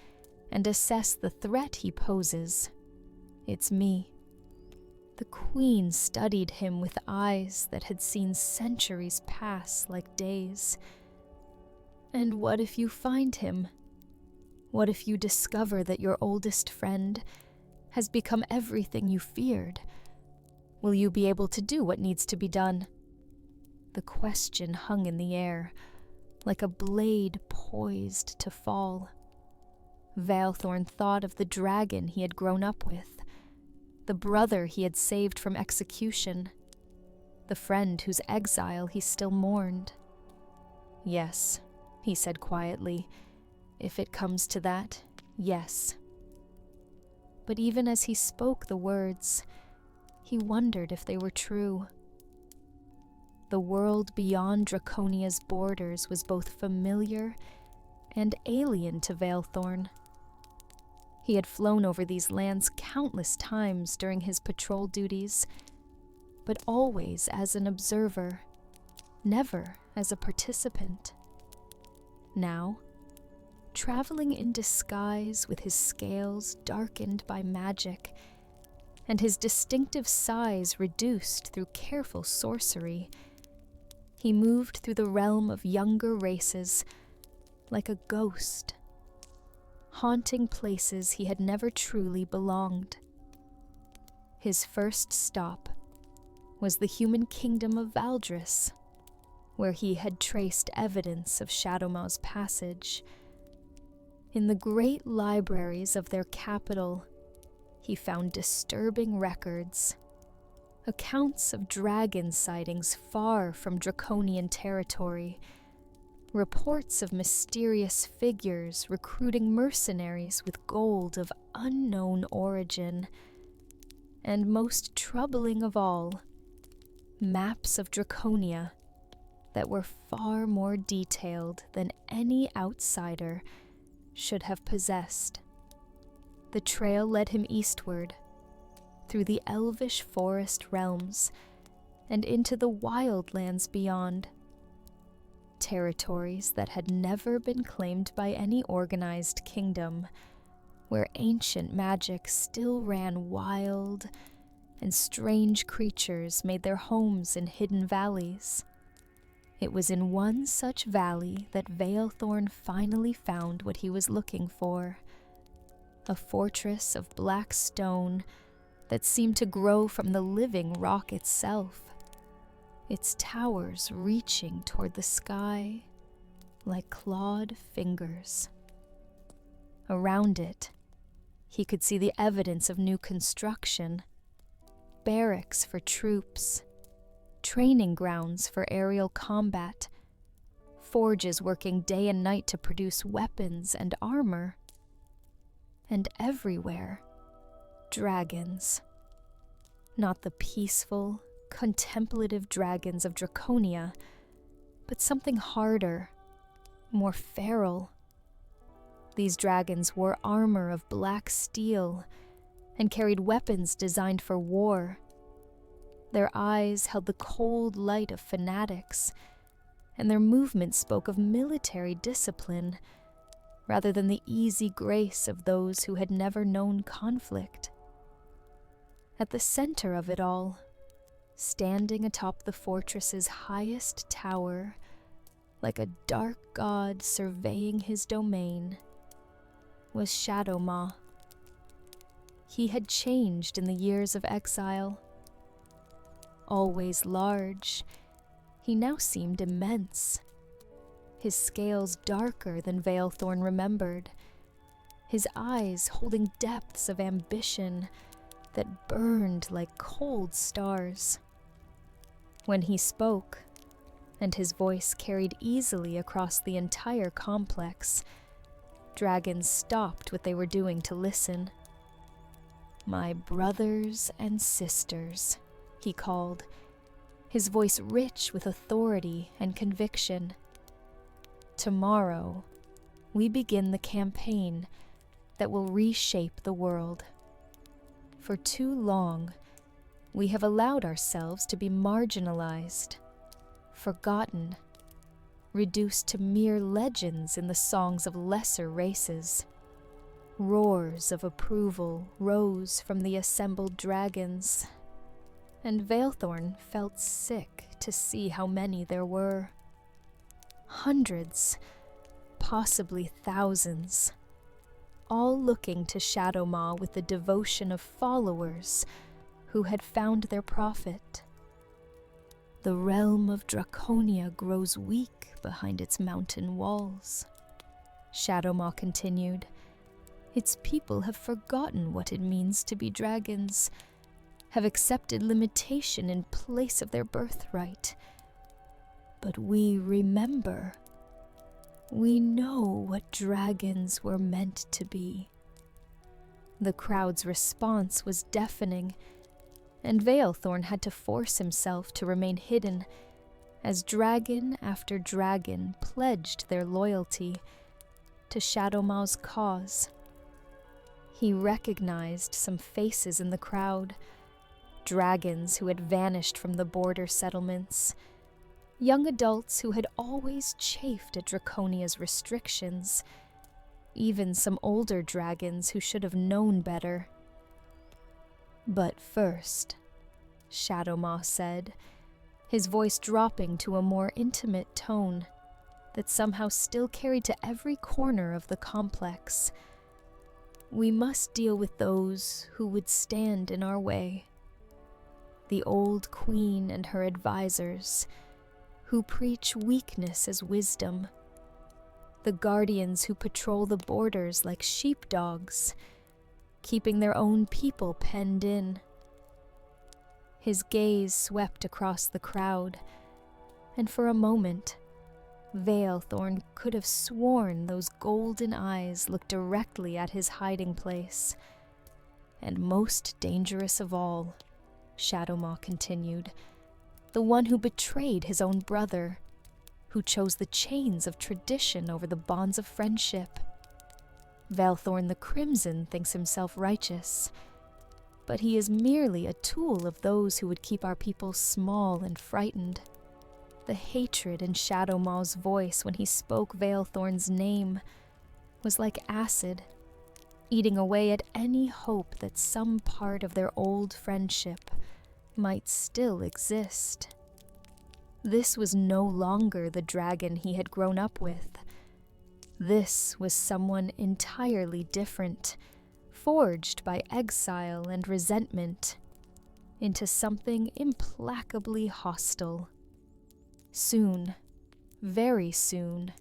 Speaker 1: and assess the threat he poses, it's me. The Queen studied him with eyes that had seen centuries pass like days. And what if you find him? What if you discover that your oldest friend has become everything you feared? Will you be able to do what needs to be done? The question hung in the air, like a blade poised to fall. Vaelthorne thought of the dragon he had grown up with, the brother he had saved from execution, the friend whose exile he still mourned. Yes, he said quietly, if it comes to that, yes. But even as he spoke the words, he wondered if they were true. The world beyond Draconia's borders was both familiar and alien to Vaelthorne. He had flown over these lands countless times during his patrol duties, but always as an observer, never as a participant. Now, traveling in disguise with his scales darkened by magic, and his distinctive size reduced through careful sorcery, he moved through the realm of younger races like a ghost, haunting places he had never truly belonged. His first stop was the human kingdom of Valdris, where he had traced evidence of Shadowmaw's passage. In the great libraries of their capital, he found disturbing records, accounts of dragon sightings far from Draconian territory, reports of mysterious figures recruiting mercenaries with gold of unknown origin, and most troubling of all, maps of Draconia, that were far more detailed than any outsider should have possessed. The trail led him eastward, through the elvish forest realms, and into the wildlands beyond. Territories that had never been claimed by any organized kingdom, where ancient magic still ran wild, and strange creatures made their homes in hidden valleys. It was in one such valley that Vaelthorne finally found what he was looking for, a fortress of black stone that seemed to grow from the living rock itself, its towers reaching toward the sky like clawed fingers. Around it, he could see the evidence of new construction, barracks for troops, training grounds for aerial combat, forges working day and night to produce weapons and armor, and everywhere, dragons. Not the peaceful, contemplative dragons of Draconia, but something harder, more feral. These dragons wore armor of black steel and carried weapons designed for war. Their eyes held the cold light of fanatics, and their movements spoke of military discipline rather than the easy grace of those who had never known conflict. At the center of it all, standing atop the fortress's highest tower, like a dark god surveying his domain, was Shadowmaw. He had changed in the years of exile. Always large, he now seemed immense, his scales darker than Vaelthorne remembered, his eyes holding depths of ambition that burned like cold stars. When he spoke, and his voice carried easily across the entire complex, dragons stopped what they were doing to listen. "My brothers and sisters," he called, his voice rich with authority and conviction. "Tomorrow, we begin the campaign that will reshape the world. For too long, we have allowed ourselves to be marginalized, forgotten, reduced to mere legends in the songs of lesser races." Roars of approval rose from the assembled dragons, and Vaelthorne felt sick to see how many there were. Hundreds, possibly thousands, all looking to Shadowmaw with the devotion of followers who had found their prophet. "The realm of Draconia grows weak behind its mountain walls," Shadowmaw continued. "Its people have forgotten what it means to be dragons, have accepted limitation in place of their birthright. But we remember. We know what dragons were meant to be." The crowd's response was deafening, and Vaelthorne had to force himself to remain hidden as dragon after dragon pledged their loyalty to Shadowmaw's cause. He recognized some faces in the crowd, dragons who had vanished from the border settlements, young adults who had always chafed at Draconia's restrictions, even some older dragons who should have known better. "But first," Shadowmaw said, his voice dropping to a more intimate tone that somehow still carried to every corner of the complex, "we must deal with those who would stand in our way. The old queen and her advisors, who preach weakness as wisdom. The guardians who patrol the borders like sheepdogs, keeping their own people penned in." His gaze swept across the crowd, and for a moment, Vaelthorne could have sworn those golden eyes looked directly at his hiding place. "And most dangerous of all," Shadowmaw continued, "the one who betrayed his own brother, who chose the chains of tradition over the bonds of friendship. Vaelthorne the Crimson thinks himself righteous, but he is merely a tool of those who would keep our people small and frightened. The hatred in Shadowmaw's voice when he spoke Vaelthorne's name was like acid, eating away at any hope that some part of their old friendship might still exist. This was no longer the dragon he had grown up with. This was someone entirely different, forged by exile and resentment into something implacably hostile. Soon, very soon,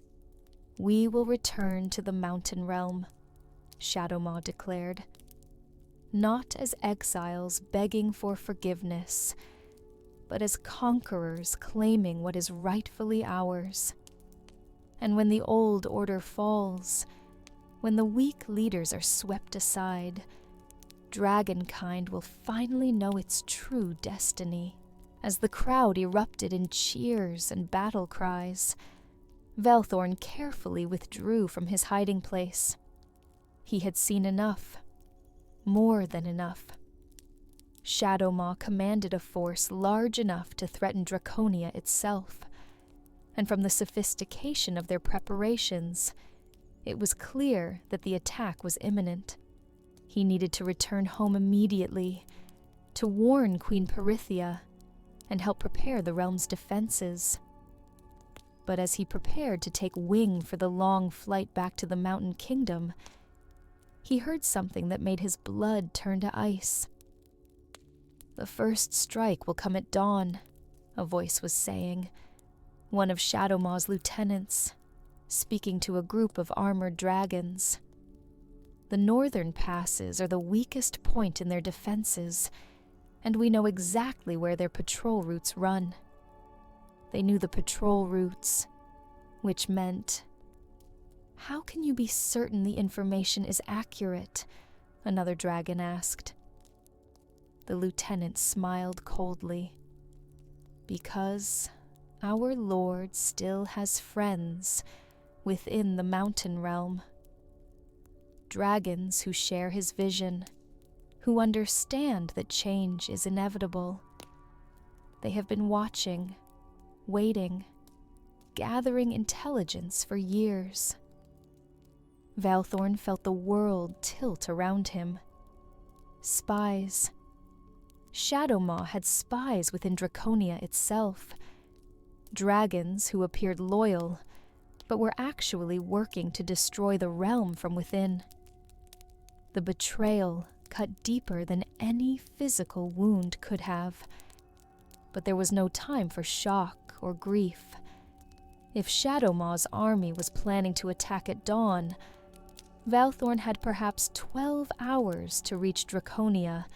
Speaker 1: we will return to the mountain realm, Shadowmaw declared. Not as exiles begging for forgiveness, but as conquerors claiming what is rightfully ours. And when the old order falls, when the weak leaders are swept aside, dragonkind will finally know its true destiny. As the crowd erupted in cheers and battle cries, Vaelthorne carefully withdrew from his hiding place. He had seen enough, more than enough. Shadowmaw commanded a force large enough to threaten Draconia itself, and from the sophistication of their preparations, it was clear that the attack was imminent. He needed to return home immediately, to warn Queen Perithia, and help prepare the realm's defenses. But as he prepared to take wing for the long flight back to the Mountain Kingdom, he heard something that made his blood turn to ice. "The first strike will come at dawn," a voice was saying, one of Shadowmaw's lieutenants, speaking to a group of armored dragons. The northern passes are the weakest point in their defenses, and we know exactly where their patrol routes run. They knew the patrol routes, which meant... "How can you be certain the information is accurate?" another dragon asked. The lieutenant smiled coldly. "Because our lord still has friends within the mountain realm. Dragons who share his vision, who understand that change is inevitable. They have been watching, waiting, gathering intelligence for years." Vaelthorne felt the world tilt around him. Spies. Shadowmaw had spies within Draconia itself. Dragons who appeared loyal, but were actually working to destroy the realm from within. The betrayal cut deeper than any physical wound could have. But there was no time for shock or grief. If Shadowmaw's army was planning to attack at dawn, Vaelthorne had perhaps 12 hours to reach Draconia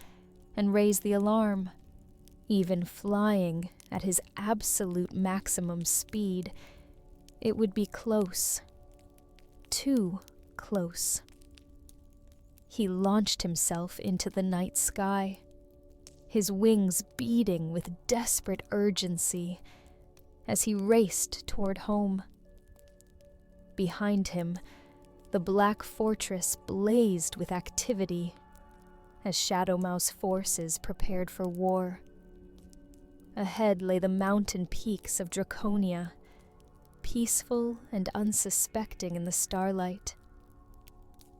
Speaker 1: and raise the alarm. Even flying at his absolute maximum speed, it would be close. Too close. He launched himself into the night sky, his wings beating with desperate urgency as he raced toward home. Behind him, the Black Fortress blazed with activity as Shadowmaw's forces prepared for war. Ahead lay the mountain peaks of Draconia, peaceful and unsuspecting in the starlight.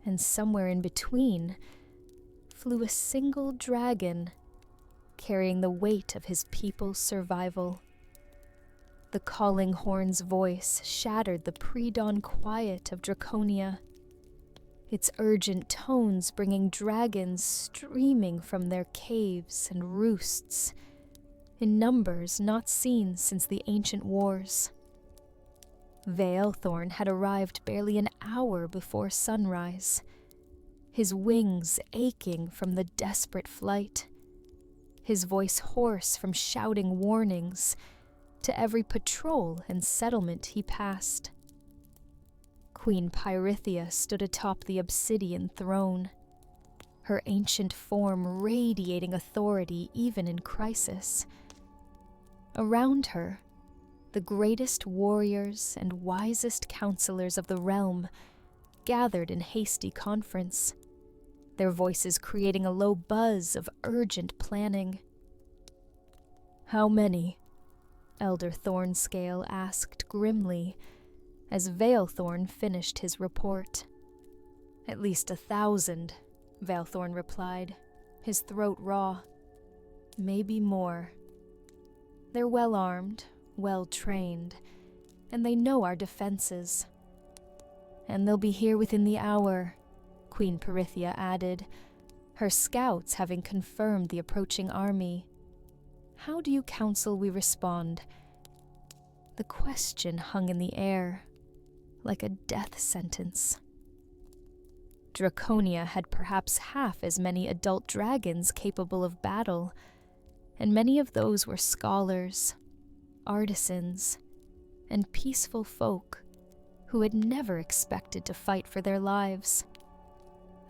Speaker 1: And somewhere in between flew a single dragon, carrying the weight of his people's survival. The calling horn's voice shattered the pre-dawn quiet of Draconia, its urgent tones bringing dragons streaming from their caves and roosts, in numbers not seen since the ancient wars. Vaelthorne had arrived barely an hour before sunrise, his wings aching from the desperate flight, his voice hoarse from shouting warnings to every patrol and settlement he passed. Queen Perithia stood atop the obsidian throne, her ancient form radiating authority even in crisis. Around her, the greatest warriors and wisest counselors of the realm gathered in hasty conference, their voices creating a low buzz of urgent planning. "How many?" Elder Thornscale asked grimly as Vaelthorne finished his report. "At least 1,000, Vaelthorne replied, his throat raw. "Maybe more. They're well armed, well trained, and they know our defenses. And they'll be here within the hour," Queen Perithia added, her scouts having confirmed the approaching army. "How do you counsel we respond?" The question hung in the air, like a death sentence. Draconia had perhaps half as many adult dragons capable of battle, and many of those were scholars, artisans, and peaceful folk who had never expected to fight for their lives.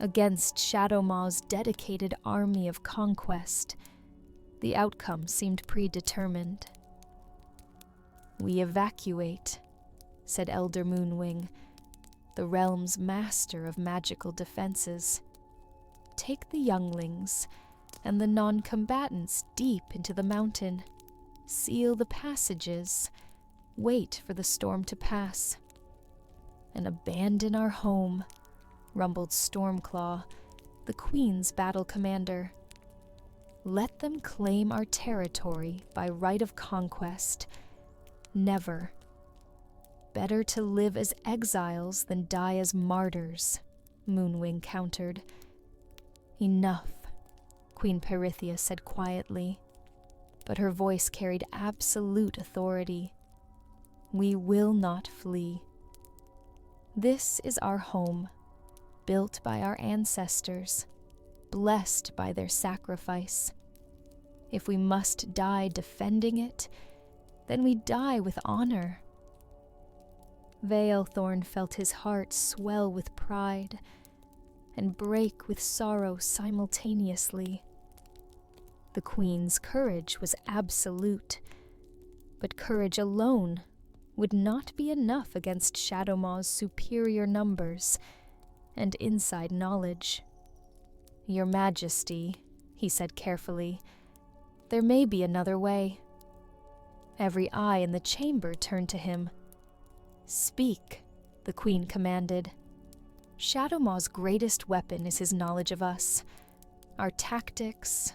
Speaker 1: Against Shadowmaw's dedicated army of conquest, the outcome seemed predetermined. "We evacuate," said Elder Moonwing, the realm's master of magical defenses. "Take the younglings and the non-combatants deep into the mountain, seal the passages, wait for the storm to pass, and abandon our home," rumbled Stormclaw, the Queen's battle commander. "Let them claim our territory by right of conquest. Never. Better to live as exiles than die as martyrs," Moonwing countered. "Enough," Queen Perithia said quietly, but her voice carried absolute authority. "We will not flee. This is our home, built by our ancestors, blessed by their sacrifice. If we must die defending it, then we die with honor." Vaelthorne felt his heart swell with pride and break with sorrow simultaneously. The Queen's courage was absolute, but courage alone would not be enough against Shadowmaw's superior numbers and inside knowledge. "Your Majesty," he said carefully, "there may be another way." Every eye in the chamber turned to him. "Speak," the Queen commanded. "Shadowmaw's greatest weapon is his knowledge of us, our tactics,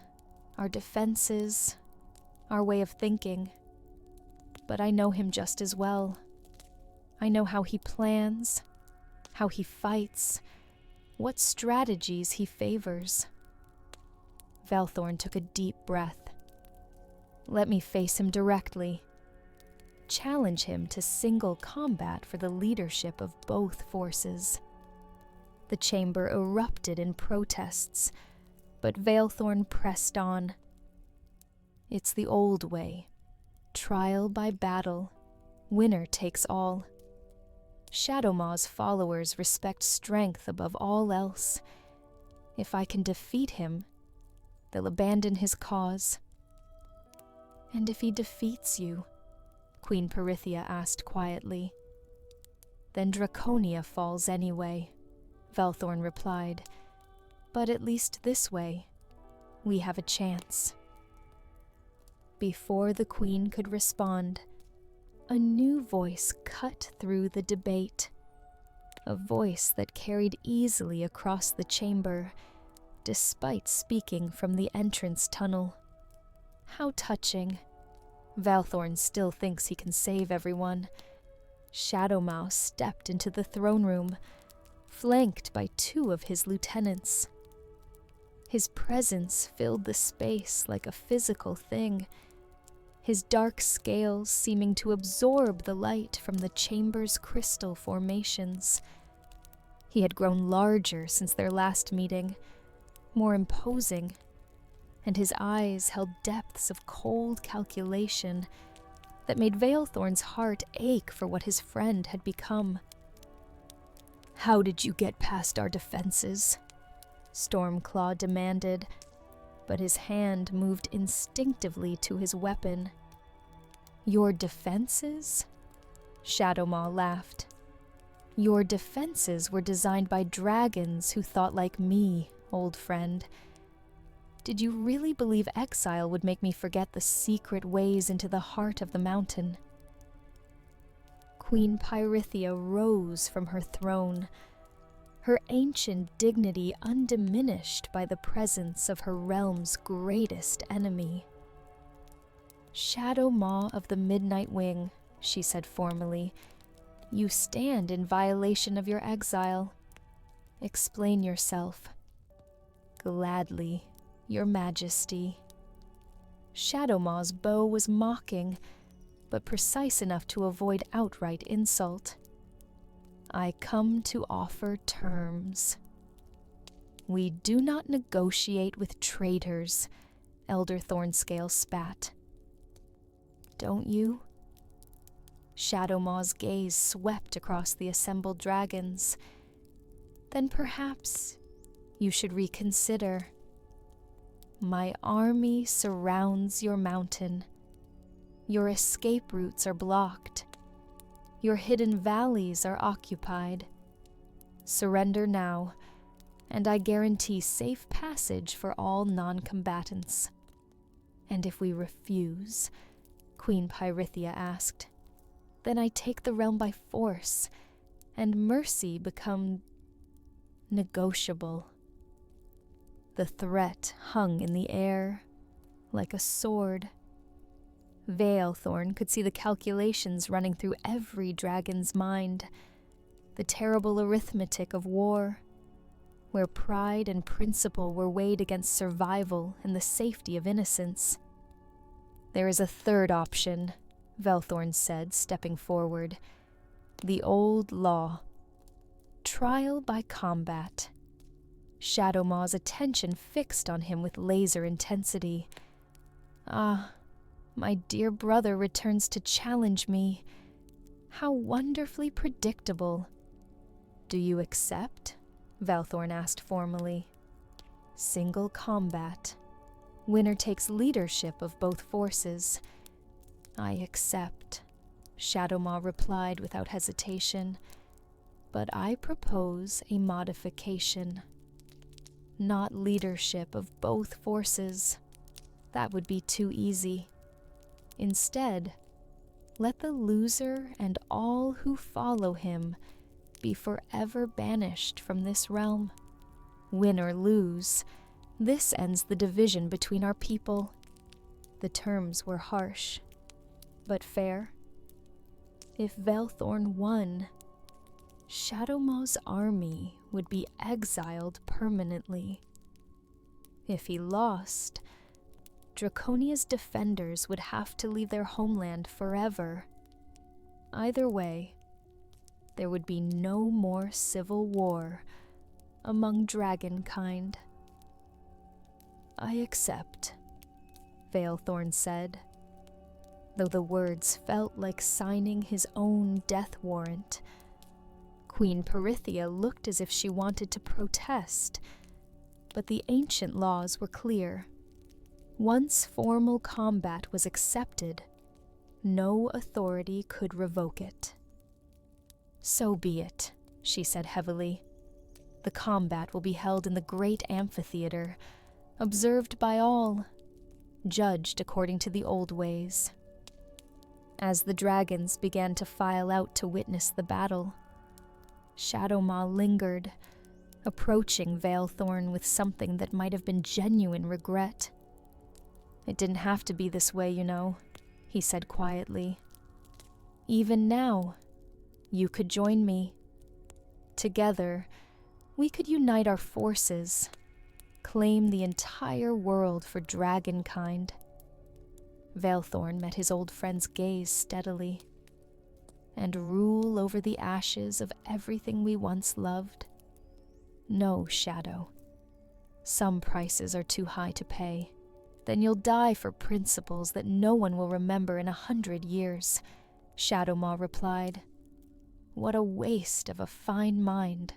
Speaker 1: our defenses, our way of thinking. But I know him just as well. I know how he plans, how he fights, what strategies he favors." Vaelthorne took a deep breath. "Let me face him directly. Challenge him to single combat for the leadership of both forces." The chamber erupted in protests, but Vaelthorne pressed on. "It's the old way. Trial by battle. Winner takes all. Shadowmaw's followers respect strength above all else. If I can defeat him, they'll abandon his cause." "And if he defeats you?" Queen Perithia asked quietly. "Then Draconia falls anyway," Vaelthorne replied. "But at least this way, we have a chance." Before the Queen could respond, a new voice cut through the debate. A voice that carried easily across the chamber, despite speaking from the entrance tunnel. How touching. Vaelthorne still thinks he can save everyone. Shadowmaw stepped into the throne room, flanked by 2 of his lieutenants. His presence filled the space like a physical thing, his dark scales seeming to absorb the light from the chamber's crystal formations. He had grown larger since their last meeting, more imposing, and his eyes held depths of cold calculation that made Vaelthorne's heart ache for what his friend had become. "How did you get past our defenses?" Stormclaw demanded, but his hand moved instinctively to his weapon. Your defenses? Shadowmaw laughed. Your defenses were designed by dragons who thought like me, old friend. Did you really believe exile would make me forget the secret ways into the heart of the mountain? Queen Pyrithia rose from her throne, her ancient dignity undiminished by the presence of her realm's greatest enemy. Shadowmaw of the Midnight Wing, she said formally, you stand in violation of your exile. Explain yourself. Gladly, your majesty. Shadowmaw's bow was mocking, but precise enough to avoid outright insult. I come to offer terms. We do not negotiate with traitors, Elder Thornscale spat. Don't you? Shadowmaw's gaze swept across the assembled dragons. Then perhaps you should reconsider. My army surrounds your mountain. Your escape routes are blocked. Your hidden valleys are occupied. Surrender now, and I guarantee safe passage for all non-combatants. And if we refuse, Queen Pyrithia asked, then I take the realm by force, and mercy become negotiable. The threat hung in the air like a sword. Vaelthorne could see the calculations running through every dragon's mind, the terrible arithmetic of war, where pride and principle were weighed against survival and the safety of innocence. There is a third option, Vaelthorne said, stepping forward. The old law. Trial by combat. Shadowmaw's attention fixed on him with laser intensity. Ah, my dear brother returns to challenge me. How wonderfully predictable. Do you accept? Vaelthorne asked formally. Single combat. Winner takes leadership of both forces. I accept, Shadowmaw replied without hesitation, but I propose a modification. Not leadership of both forces. That would be too easy. Instead, let the loser and all who follow him be forever banished from this realm. Win or lose, this ends the division between our people. The terms were harsh, but fair. If Vaelthorne won, Shadowmaw's army would be exiled permanently. If he lost, Draconia's defenders would have to leave their homeland forever. Either way, there would be no more civil war among dragonkind. I accept, Vaelthorne said, though the words felt like signing his own death warrant. Queen Pyrithia looked as if she wanted to protest, but the ancient laws were clear. Once formal combat was accepted, no authority could revoke it. So be it, she said heavily. The combat will be held in the great amphitheater, observed by all, judged according to the old ways. As the dragons began to file out to witness the battle, Shadowmaw lingered, approaching Vaelthorne with something that might have been genuine regret. It didn't have to be this way, you know, he said quietly. Even now, you could join me. Together, we could unite our forces, claim the entire world for dragonkind. Vaelthorne met his old friend's gaze steadily. And rule over the ashes of everything we once loved? No, Shadow. Some prices are too high to pay. Then you'll die for principles that no one will remember in 100 years, Shadowmaw replied. What a waste of a fine mind.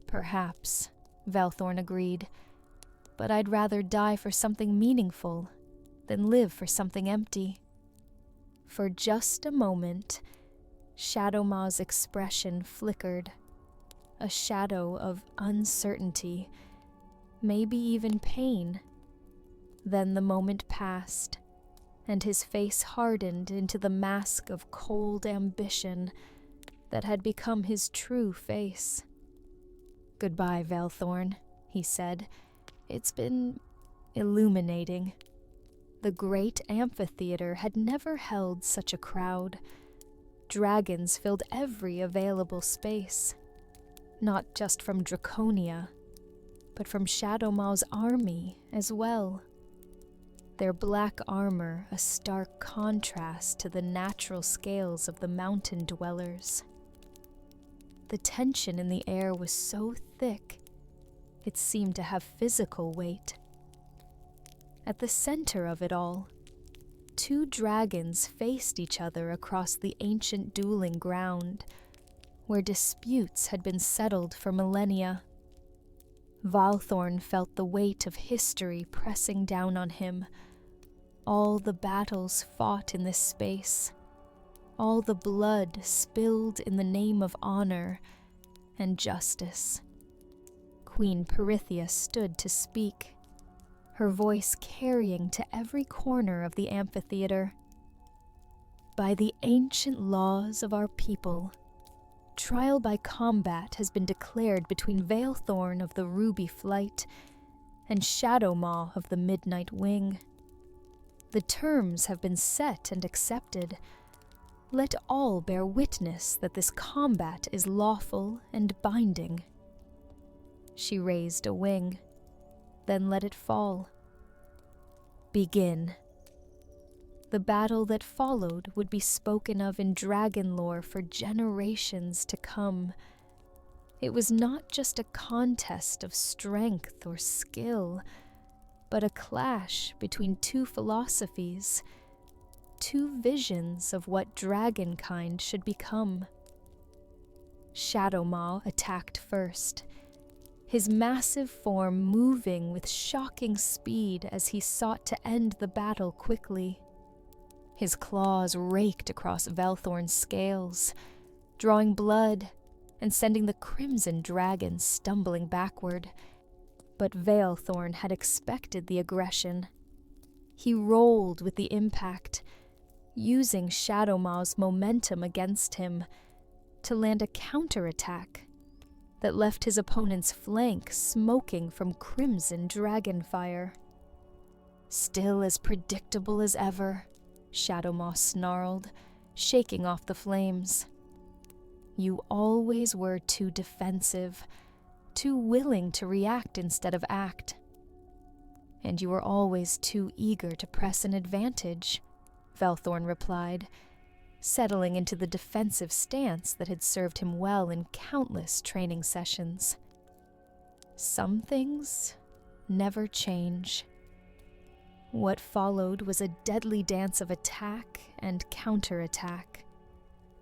Speaker 1: Perhaps, Vaelthorne agreed, but I'd rather die for something meaningful than live for something empty. For just a moment, Shadowmaw's expression flickered, a shadow of uncertainty, maybe even pain. Then the moment passed, and his face hardened into the mask of cold ambition that had become his true face. "Goodbye, Vaelthorne," he said. "It's been illuminating." The great amphitheater had never held such a crowd. Dragons filled every available space, not just from Draconia, but from Shadowmaw's army as well. Their black armor a stark contrast to the natural scales of the mountain dwellers. The tension in the air was so thick, it seemed to have physical weight. At the center of it all, two dragons faced each other across the ancient dueling ground, where disputes had been settled for millennia. Vaelthorne felt the weight of history pressing down on him, all the battles fought in this space, all the blood spilled in the name of honor and justice. Queen Perithia stood to speak, her voice carrying to every corner of the amphitheater. "By the ancient laws of our people, trial by combat has been declared between Vaelthorne of the Ruby Flight and Shadowmaw of the Midnight Wing. The terms have been set and accepted. Let all bear witness that this combat is lawful and binding." She raised a wing, then let it fall. "Begin." The battle that followed would be spoken of in dragon lore for generations to come. It was not just a contest of strength or skill, but a clash between two philosophies, two visions of what dragonkind should become. Shadowmaw attacked first, his massive form moving with shocking speed as he sought to end the battle quickly. His claws raked across Vaelthorne's scales, drawing blood and sending the crimson dragon stumbling backward. But Vaelthorne had expected the aggression. He rolled with the impact, using Shadowmaw's momentum against him to land a counterattack that left his opponent's flank smoking from crimson dragonfire. "Still as predictable as ever," Shadowmaw snarled, shaking off the flames. "You always were too defensive, too willing to react instead of act. And you were always too eager to press an advantage," Vaelthorne replied, settling into the defensive stance that had served him well in countless training sessions. Some things never change. What followed was a deadly dance of attack and counterattack,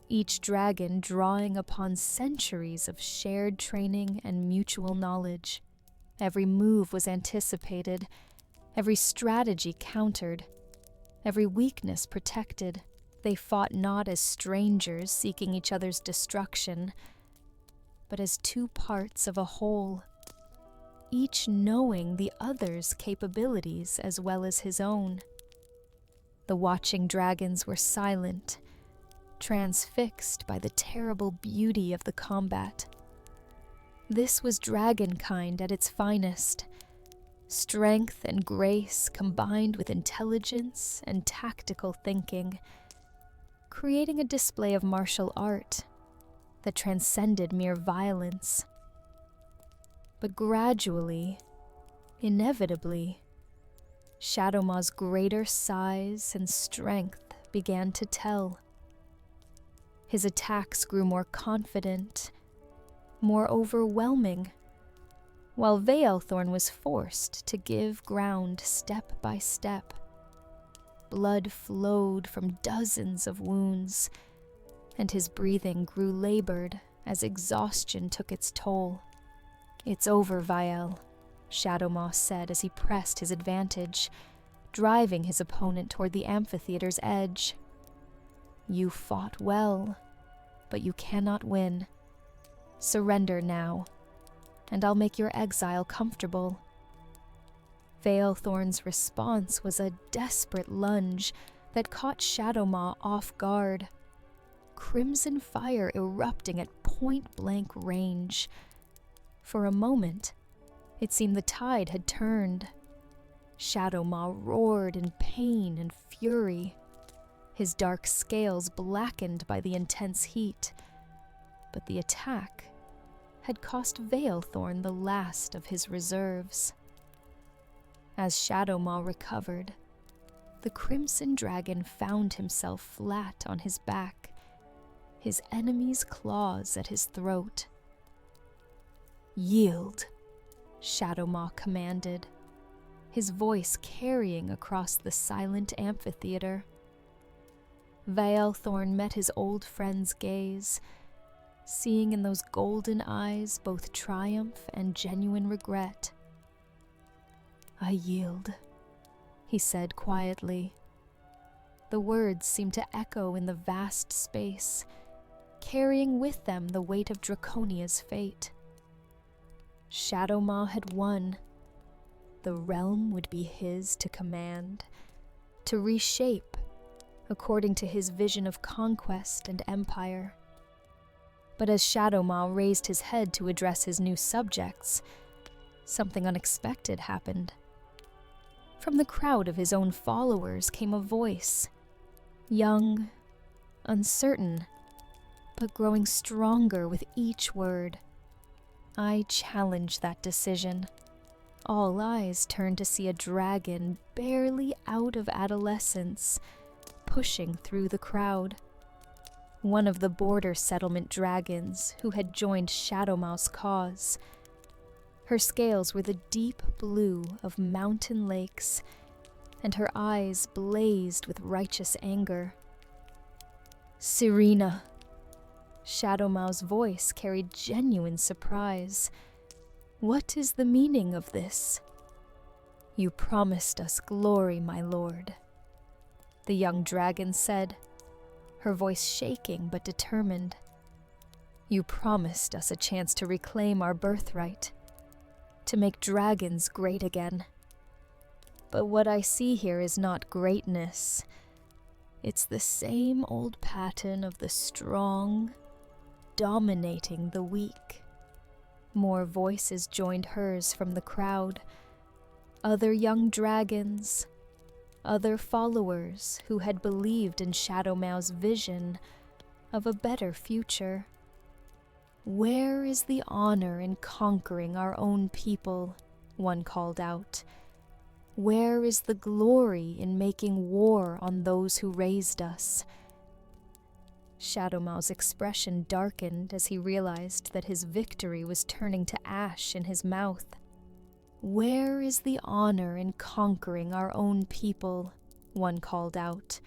Speaker 1: each dragon drawing upon centuries of shared training and mutual knowledge. Every move was anticipated, every strategy countered, every weakness protected. They fought not as strangers seeking each other's destruction, but as two parts of a whole, each knowing the other's capabilities as well as his own. The watching dragons were silent, transfixed by the terrible beauty of the combat. This was dragonkind at its finest, strength and grace combined with intelligence and tactical thinking, creating a display of martial art that transcended mere violence. But gradually, inevitably, Shadowmaw's greater size and strength began to tell. His attacks grew more confident, more overwhelming, while Vaelthorne was forced to give ground step by step. Blood flowed from dozens of wounds, and his breathing grew labored as exhaustion took its toll. "It's over, Vael," Shadowmaw said as he pressed his advantage, driving his opponent toward the amphitheater's edge. You fought well, but you cannot win. Surrender now, and I'll make your exile comfortable." Vaelthorne's response was a desperate lunge that caught Shadowmaw off guard. Crimson fire erupting at point-blank range. For a moment, it seemed the tide had turned. Shadowmaw roared in pain and fury, his dark scales blackened by the intense heat. But the attack had cost Vaelthorne the last of his reserves. As Shadowmaw recovered, the Crimson Dragon found himself flat on his back, his enemy's claws at his throat. "Yield," Shadowmaw commanded, his voice carrying across the silent amphitheater. Vaelthorne met his old friend's gaze, seeing in those golden eyes both triumph and genuine regret. "I yield," he said quietly. The words seemed to echo in the vast space, carrying with them the weight of Draconia's fate. Shadowmaw had won. The realm would be his to command, to reshape, according to his vision of conquest and empire. But as Shadowmaw raised his head to address his new subjects, something unexpected happened. From the crowd of his own followers came a voice, young, uncertain, but growing stronger with each word. "I challenge that decision." All eyes turned to see a dragon barely out of adolescence, pushing through the crowd. One of the border settlement dragons who had joined Shadowmaw's cause. Her scales were the deep blue of mountain lakes, and her eyes blazed with righteous anger. "Serena." Shadowmaw's voice carried genuine surprise. "What is the meaning of this?" "You promised us glory, my lord," the young dragon said, her voice shaking but determined. "You promised us a chance to reclaim our birthright, to make dragons great again. But what I see here is not greatness. It's the same old pattern of the strong dominating the weak." More voices joined hers from the crowd. Other young dragons, other followers who had believed in Shadowmaw's vision of a better future. "Where is the honor in conquering our own people?" one called out. "Where is the glory in making war on those who raised us?" Shadowmaw's expression darkened as he realized that his victory was turning to ash in his mouth. "Where is the honor in conquering our own people?" one called out.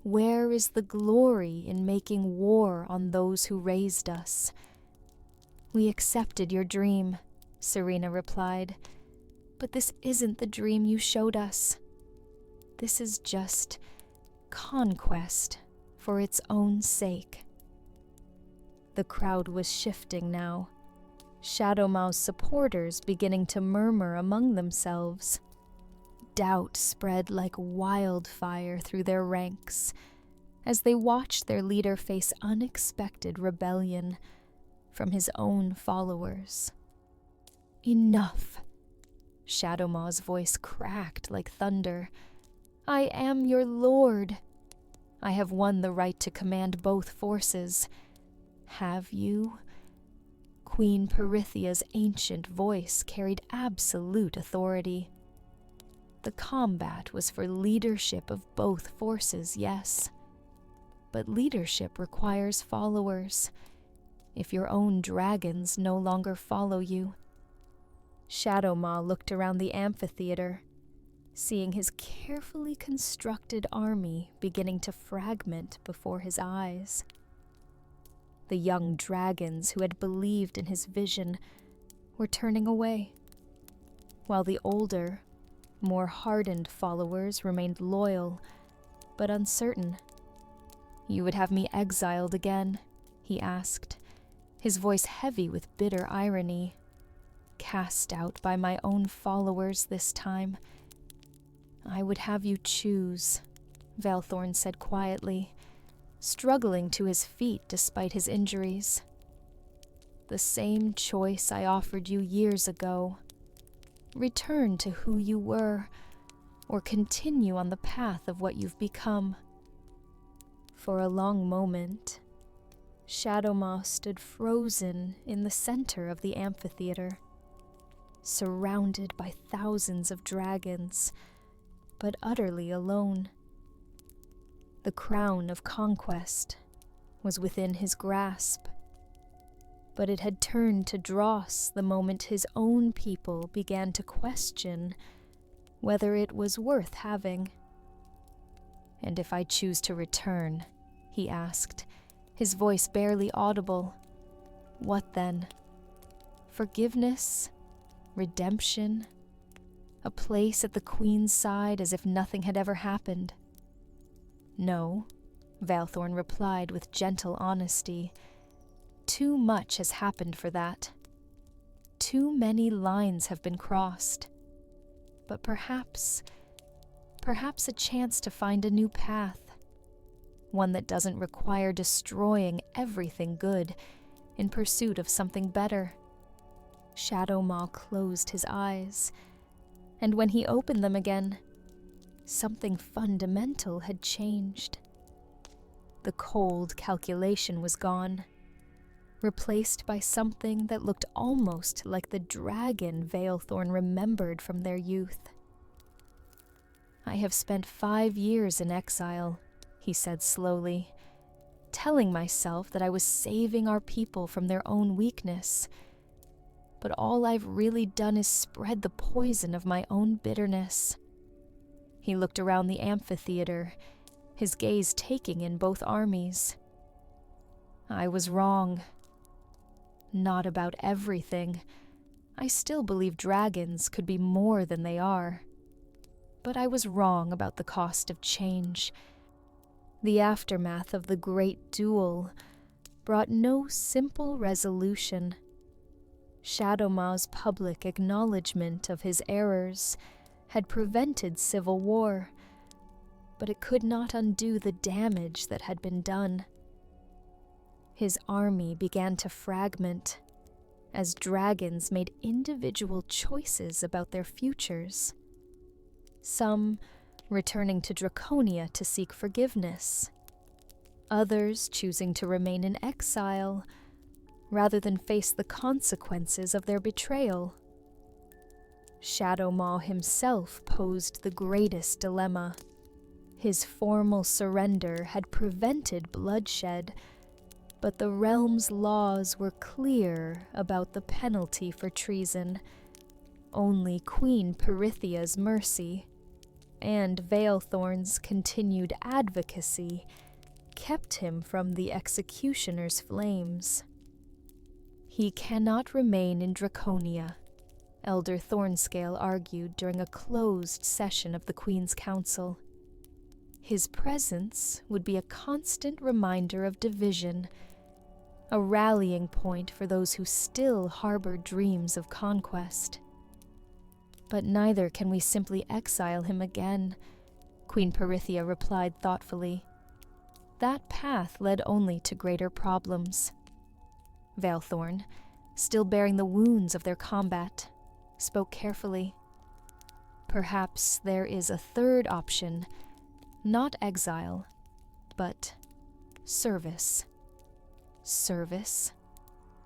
Speaker 1: "Where is the glory in making war on those who raised us?" "We accepted your dream," Serena replied, "but this isn't the dream you showed us. This is just conquest for its own sake." The crowd was shifting now, Shadowmaw's supporters beginning to murmur among themselves. Doubt spread like wildfire through their ranks as they watched their leader face unexpected rebellion from his own followers. "Enough!" Shadowmaw's voice cracked like thunder. "I am your lord. I have won the right to command both forces. Have you?" Queen Perithia's ancient voice carried absolute authority. The combat was for leadership of both forces, yes. But leadership requires followers, if your own dragons no longer follow you. Shadowmaw looked around the amphitheater, seeing his carefully constructed army beginning to fragment before his eyes. The young dragons who had believed in his vision were turning away, while the older, more hardened followers remained loyal but uncertain. You would have me exiled again, he asked, his voice heavy with bitter irony. Cast out by my own followers this time. I would have you choose, Vaelthorne said quietly, struggling to his feet despite his injuries. The same choice I offered you years ago. Return to who you were, or continue on the path of what you've become. For a long moment, Shadowmaw stood frozen in the center of the amphitheater, surrounded by thousands of dragons, but utterly alone. The crown of conquest was within his grasp, but it had turned to dross the moment his own people began to question whether it was worth having. And if I choose to return, he asked, his voice barely audible, what then? Forgiveness? Redemption? A place at the Queen's side as if nothing had ever happened? No, Vaelthorne replied with gentle honesty. Too much has happened for that. Too many lines have been crossed. But perhaps a chance to find a new path. One that doesn't require destroying everything good in pursuit of something better. Shadowmaw closed his eyes, and when he opened them again, something fundamental had changed. The cold calculation was gone, replaced by something that looked almost like the dragon Vaelthorne remembered from their youth. I have spent 5 years in exile, he said slowly, telling myself that I was saving our people from their own weakness. But all I've really done is spread the poison of my own bitterness. He looked around the amphitheater, his gaze taking in both armies. I was wrong. Not about everything. I still believe dragons could be more than they are. But I was wrong about the cost of change. The aftermath of the great duel brought no simple resolution. Shadowmaw's public acknowledgement of his errors had prevented civil war, but it could not undo the damage that had been done. His army began to fragment as dragons made individual choices about their futures. Some returning to Draconia to seek forgiveness, others choosing to remain in exile rather than face the consequences of their betrayal. Shadowmaw himself posed the greatest dilemma. His formal surrender had prevented bloodshed, but the realm's laws were clear about the penalty for treason. Only Queen Perithia's mercy and Vaelthorne's continued advocacy kept him from the executioner's flames. He cannot remain in Draconia, Elder Thornscale argued during a closed session of the Queen's Council. His presence would be a constant reminder of division, a rallying point for those who still harbor dreams of conquest. But neither can we simply exile him again, Queen Perithia replied thoughtfully. That path led only to greater problems. Vaelthorne, still bearing the wounds of their combat, spoke carefully. Perhaps there is a third option, not exile, but service. Service?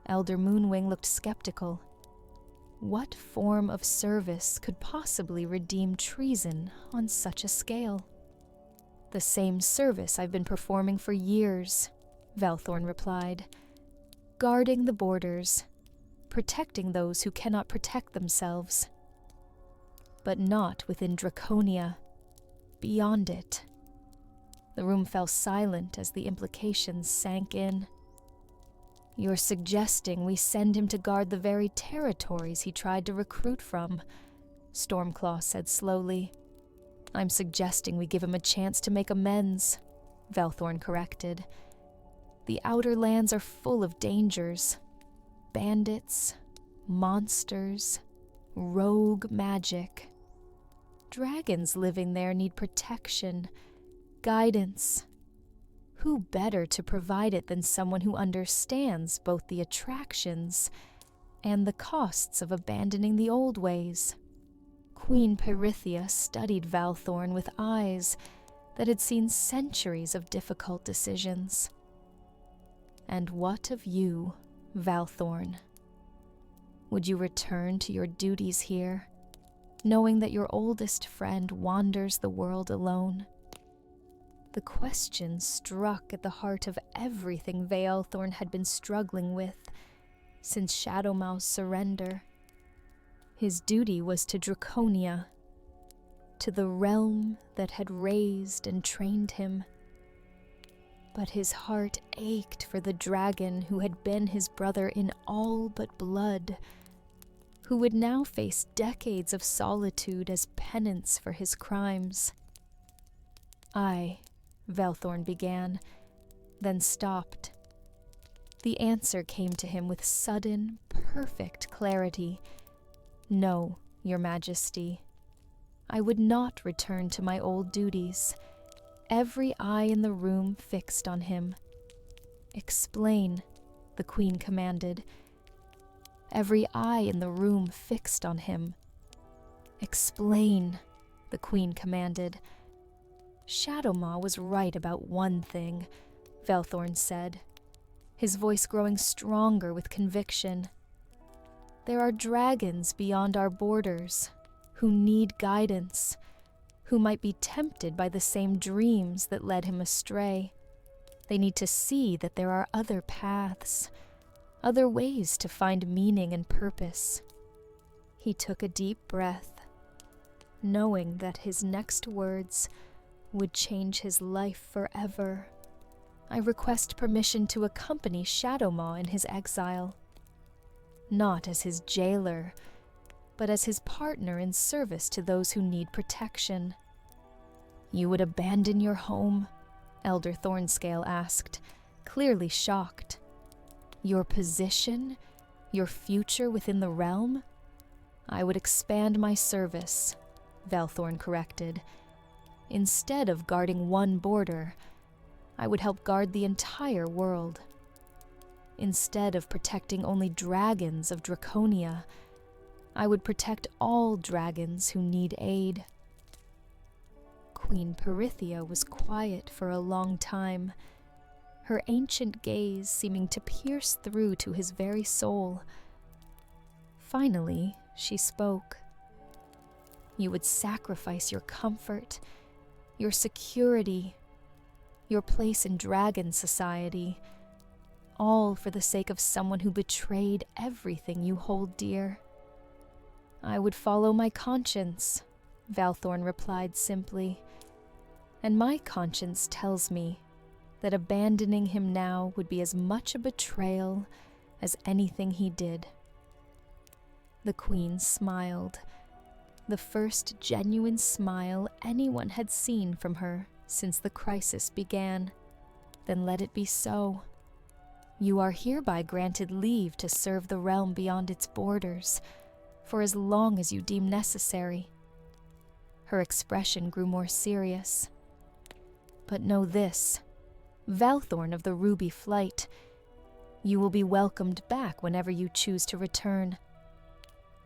Speaker 1: Elder Moonwing looked skeptical. What form of service could possibly redeem treason on such a scale? The same service I've been performing for years, Vaelthorne replied. Guarding the borders, protecting those who cannot protect themselves. But not within Draconia, beyond it. The room fell silent as the implications sank in. You're suggesting we send him to guard the very territories he tried to recruit from, Stormclaw said slowly. I'm suggesting we give him a chance to make amends, Vaelthorne corrected. The outer lands are full of dangers. Bandits, monsters, rogue magic. Dragons living there need protection, guidance. Who better to provide it than someone who understands both the attractions and the costs of abandoning the old ways? Queen Pyrithia studied Vaelthorne with eyes that had seen centuries of difficult decisions. And what of you, Vaelthorne? Would you return to your duties here, knowing that your oldest friend wanders the world alone? The question struck at the heart of everything Vaelthorne had been struggling with since Shadowmaw's surrender. His duty was to Draconia, to the realm that had raised and trained him. But his heart ached for the dragon who had been his brother in all but blood, who would now face decades of solitude as penance for his crimes. Vaelthorne began, then stopped. The answer came to him with sudden, perfect clarity. No, Your Majesty. I would not return to my old duties. Every eye in the room fixed on him. Explain, the Queen commanded. Every eye in the room fixed on him. Explain, the Queen commanded. Shadowmaw was right about one thing, Vaelthorne said, his voice growing stronger with conviction. There are dragons beyond our borders who need guidance, who might be tempted by the same dreams that led him astray. They need to see that there are other paths, other ways to find meaning and purpose. He took a deep breath, knowing that his next words would change his life forever. I request permission to accompany Shadowmaw in his exile, not as his jailer, but as his partner in service to those who need protection. You would abandon your home? Elder Thornscale asked, clearly shocked. Your position? Your future within the realm? I would expand my service, Vaelthorne corrected. Instead of guarding one border, I would help guard the entire world. Instead of protecting only dragons of Draconia, I would protect all dragons who need aid. Queen Pyrithia was quiet for a long time, her ancient gaze seeming to pierce through to his very soul. Finally, she spoke. You would sacrifice your comfort, your security, your place in dragon society, all for the sake of someone who betrayed everything you hold dear. I would follow my conscience, Vaelthorne replied simply, and my conscience tells me that abandoning him now would be as much a betrayal as anything he did. The Queen smiled, the first genuine smile anyone had seen from her since the crisis began. Then let it be so. You are hereby granted leave to serve the realm beyond its borders, for as long as you deem necessary. Her expression grew more serious. But know this, Vaelthorne of the Ruby Flight, you will be welcomed back whenever you choose to return.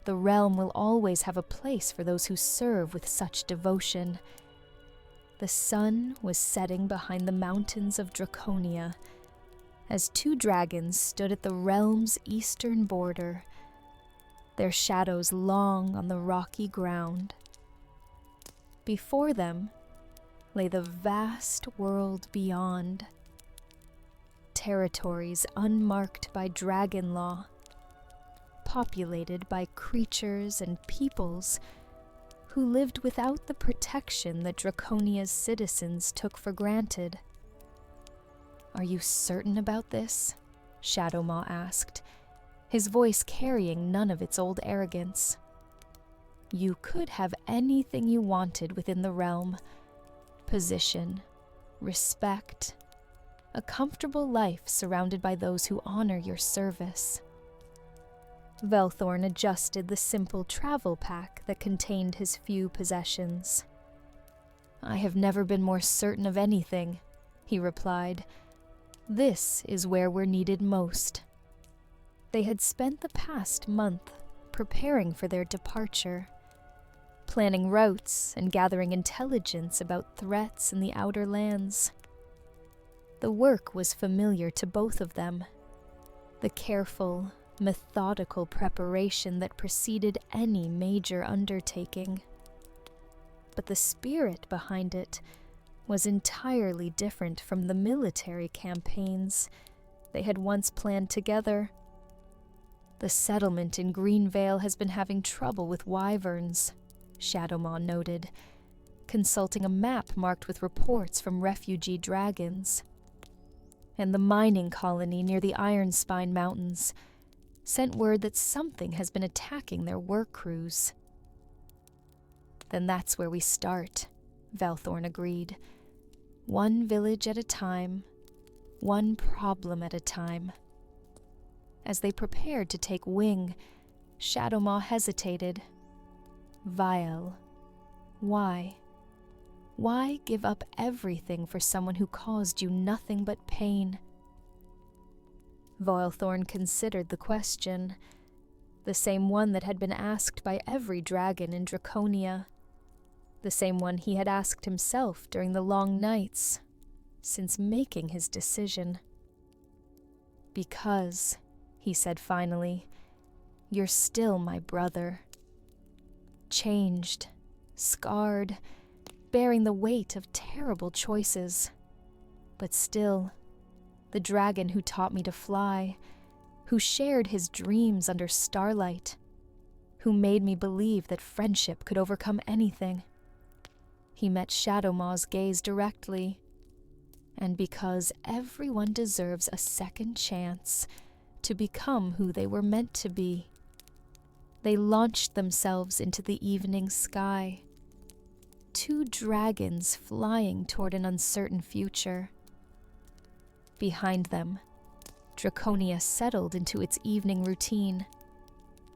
Speaker 1: The realm will always have a place for those who serve with such devotion. The sun was setting behind the mountains of Draconia as two dragons stood at the realm's eastern border, their shadows long on the rocky ground. Before them lay the vast world beyond, territories unmarked by dragon law, populated by creatures and peoples who lived without the protection that Draconia's citizens took for granted. Are you certain about this? Shadowmaw asked, his voice carrying none of its old arrogance. You could have anything you wanted within the realm. Position, respect, a comfortable life surrounded by those who honor your service. Vaelthorne adjusted the simple travel pack that contained his few possessions. "I have never been more certain of anything," he replied. "This is where we're needed most." They had spent the past month preparing for their departure, planning routes and gathering intelligence about threats in the outer lands. The work was familiar to both of them, the careful, methodical preparation that preceded any major undertaking. But the spirit behind it was entirely different from the military campaigns they had once planned together. "The settlement in Greenvale has been having trouble with wyverns," Shadowmaw noted, consulting a map marked with reports from refugee dragons. "And the mining colony near the Ironspine Mountains sent word that something has been attacking their work crews." "Then that's where we start," Vaelthorne agreed. "One village at a time, one problem at a time." As they prepared to take wing, Shadowmaw hesitated. Vael. Why? Why give up everything for someone who caused you nothing but pain? Vaelthorne considered the question, the same one that had been asked by every dragon in Draconia, the same one he had asked himself during the long nights since making his decision. "Because," he said finally, "you're still my brother. Changed, scarred, bearing the weight of terrible choices, but still, the dragon who taught me to fly, who shared his dreams under starlight, who made me believe that friendship could overcome anything." He met Shadowmaw's gaze directly, and because everyone deserves a second chance to become who they were meant to be, they launched themselves into the evening sky, two dragons flying toward an uncertain future. Behind them, Draconia settled into its evening routine,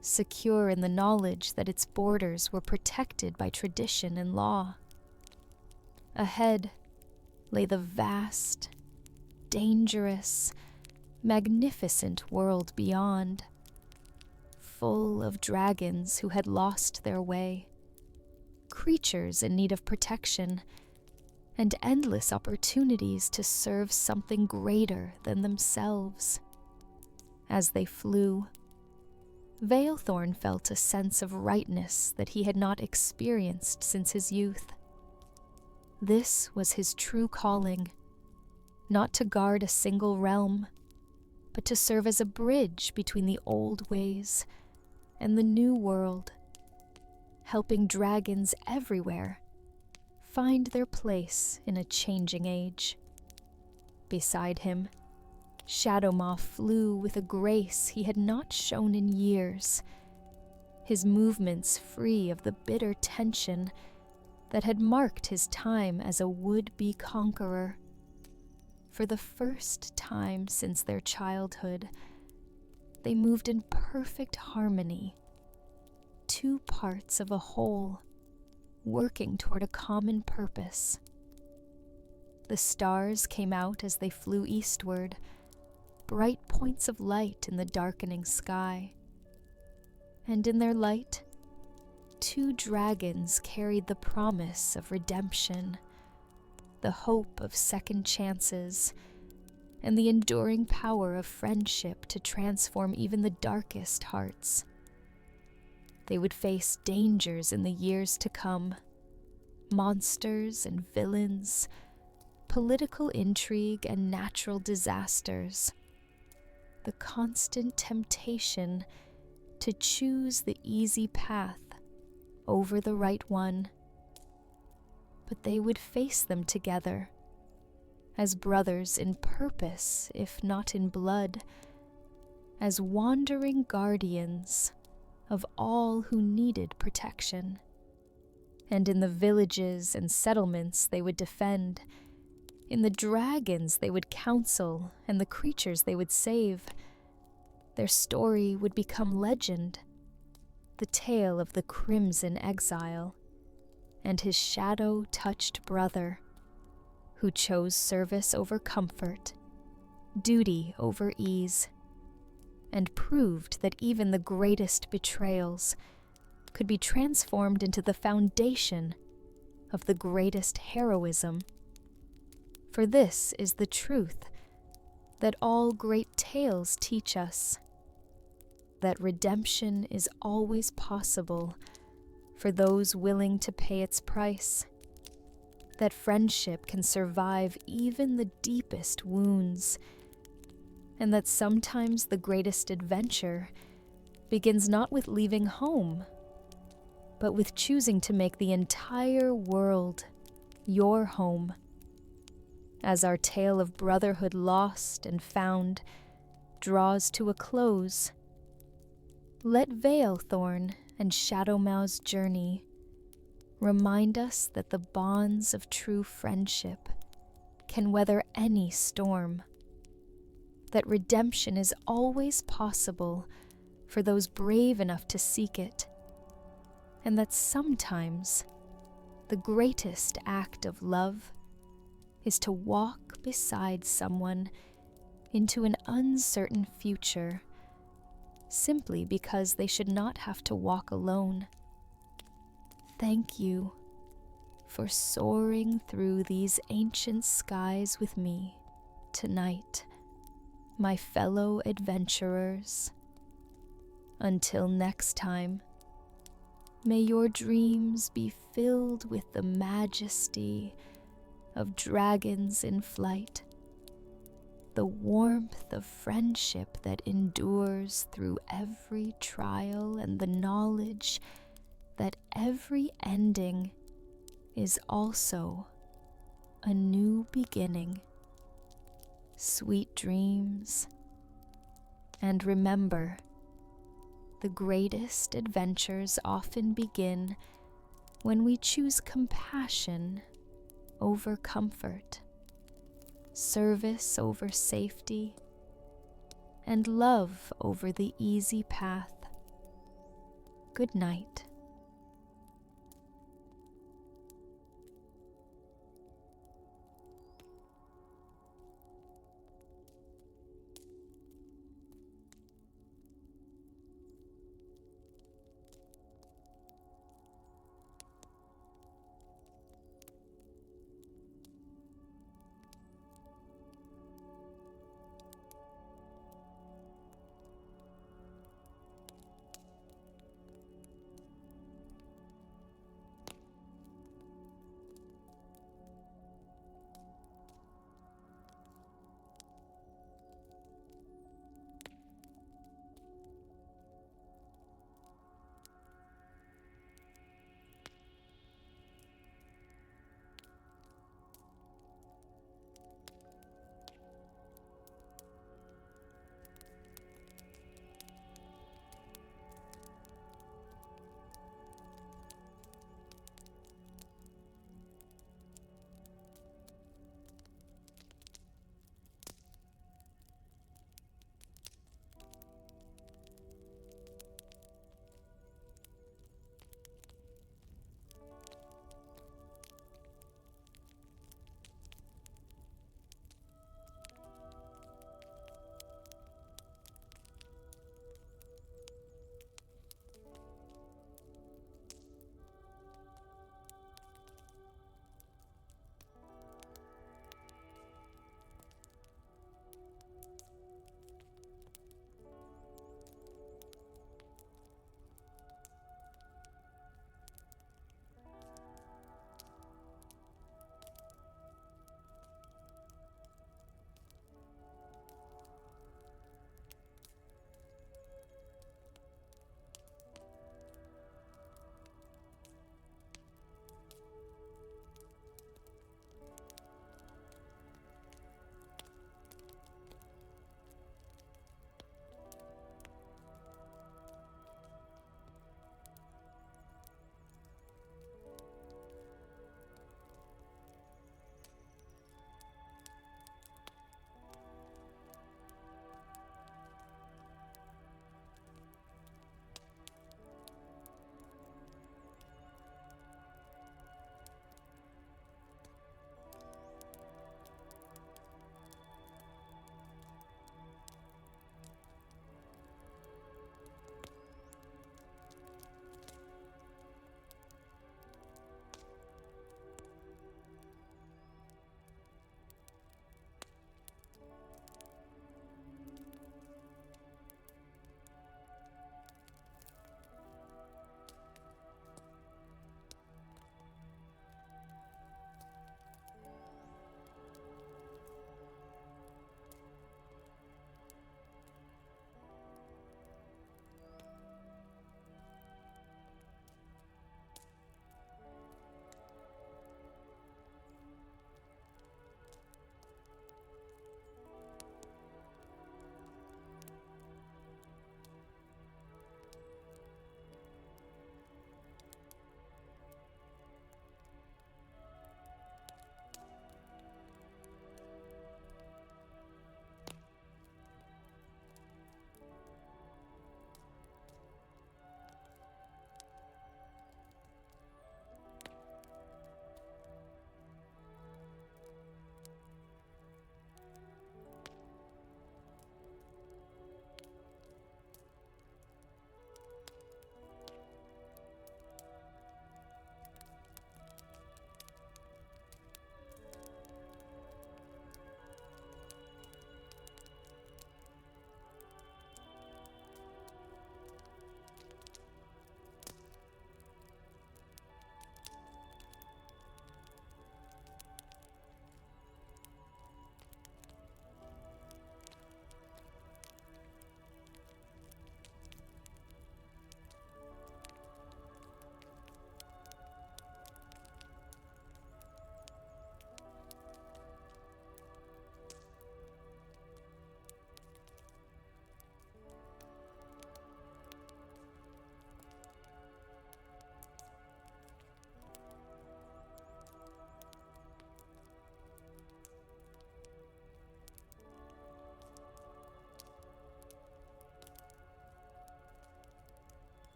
Speaker 1: secure in the knowledge that its borders were protected by tradition and law. Ahead lay the vast, dangerous, magnificent world beyond, full of dragons who had lost their way, creatures in need of protection, and endless opportunities to serve something greater than themselves. As they flew, Vaelthorne felt a sense of rightness that he had not experienced since his youth. This was his true calling, not to guard a single realm, but to serve as a bridge between the old ways and the new world, helping dragons everywhere find their place in a changing age. Beside him, Shadowmaw flew with a grace he had not shown in years, his movements free of the bitter tension that had marked his time as a would-be conqueror. For the first time since their childhood, they moved in perfect harmony, two parts of a whole, working toward a common purpose. The stars came out as they flew eastward, bright points of light in the darkening sky. And in their light, two dragons carried the promise of redemption, the hope of second chances, and the enduring power of friendship to transform even the darkest hearts. They would face dangers in the years to come, monsters and villains, political intrigue and natural disasters, the constant temptation to choose the easy path over the right one. But they would face them together, as brothers in purpose, if not in blood, as wandering guardians of all who needed protection. And in the villages and settlements they would defend, in the dragons they would counsel and the creatures they would save. Their story would become legend, the tale of the Crimson Exile and his shadow-touched brother, who chose service over comfort, duty over ease, and proved that even the greatest betrayals could be transformed into the foundation of the greatest heroism. For this is the truth that all great tales teach us, that redemption is always possible for those willing to pay its price, that friendship can survive even the deepest wounds, and that sometimes the greatest adventure begins not with leaving home, but with choosing to make the entire world your home. As our tale of brotherhood lost and found draws to a close, let Vaelthorne and Shadowmaw's journey remind us that the bonds of true friendship can weather any storm, that redemption is always possible for those brave enough to seek it, and that sometimes the greatest act of love is to walk beside someone into an uncertain future, simply because they should not have to walk alone. Thank you for soaring through these ancient skies with me tonight, my fellow adventurers. Until next time, may your dreams be filled with the majesty of dragons in flight, the warmth of friendship that endures through every trial, and the knowledge that every ending is also a new beginning. Sweet dreams, and remember, the greatest adventures often begin when we choose compassion over comfort, service over safety, and love over the easy path. Good night.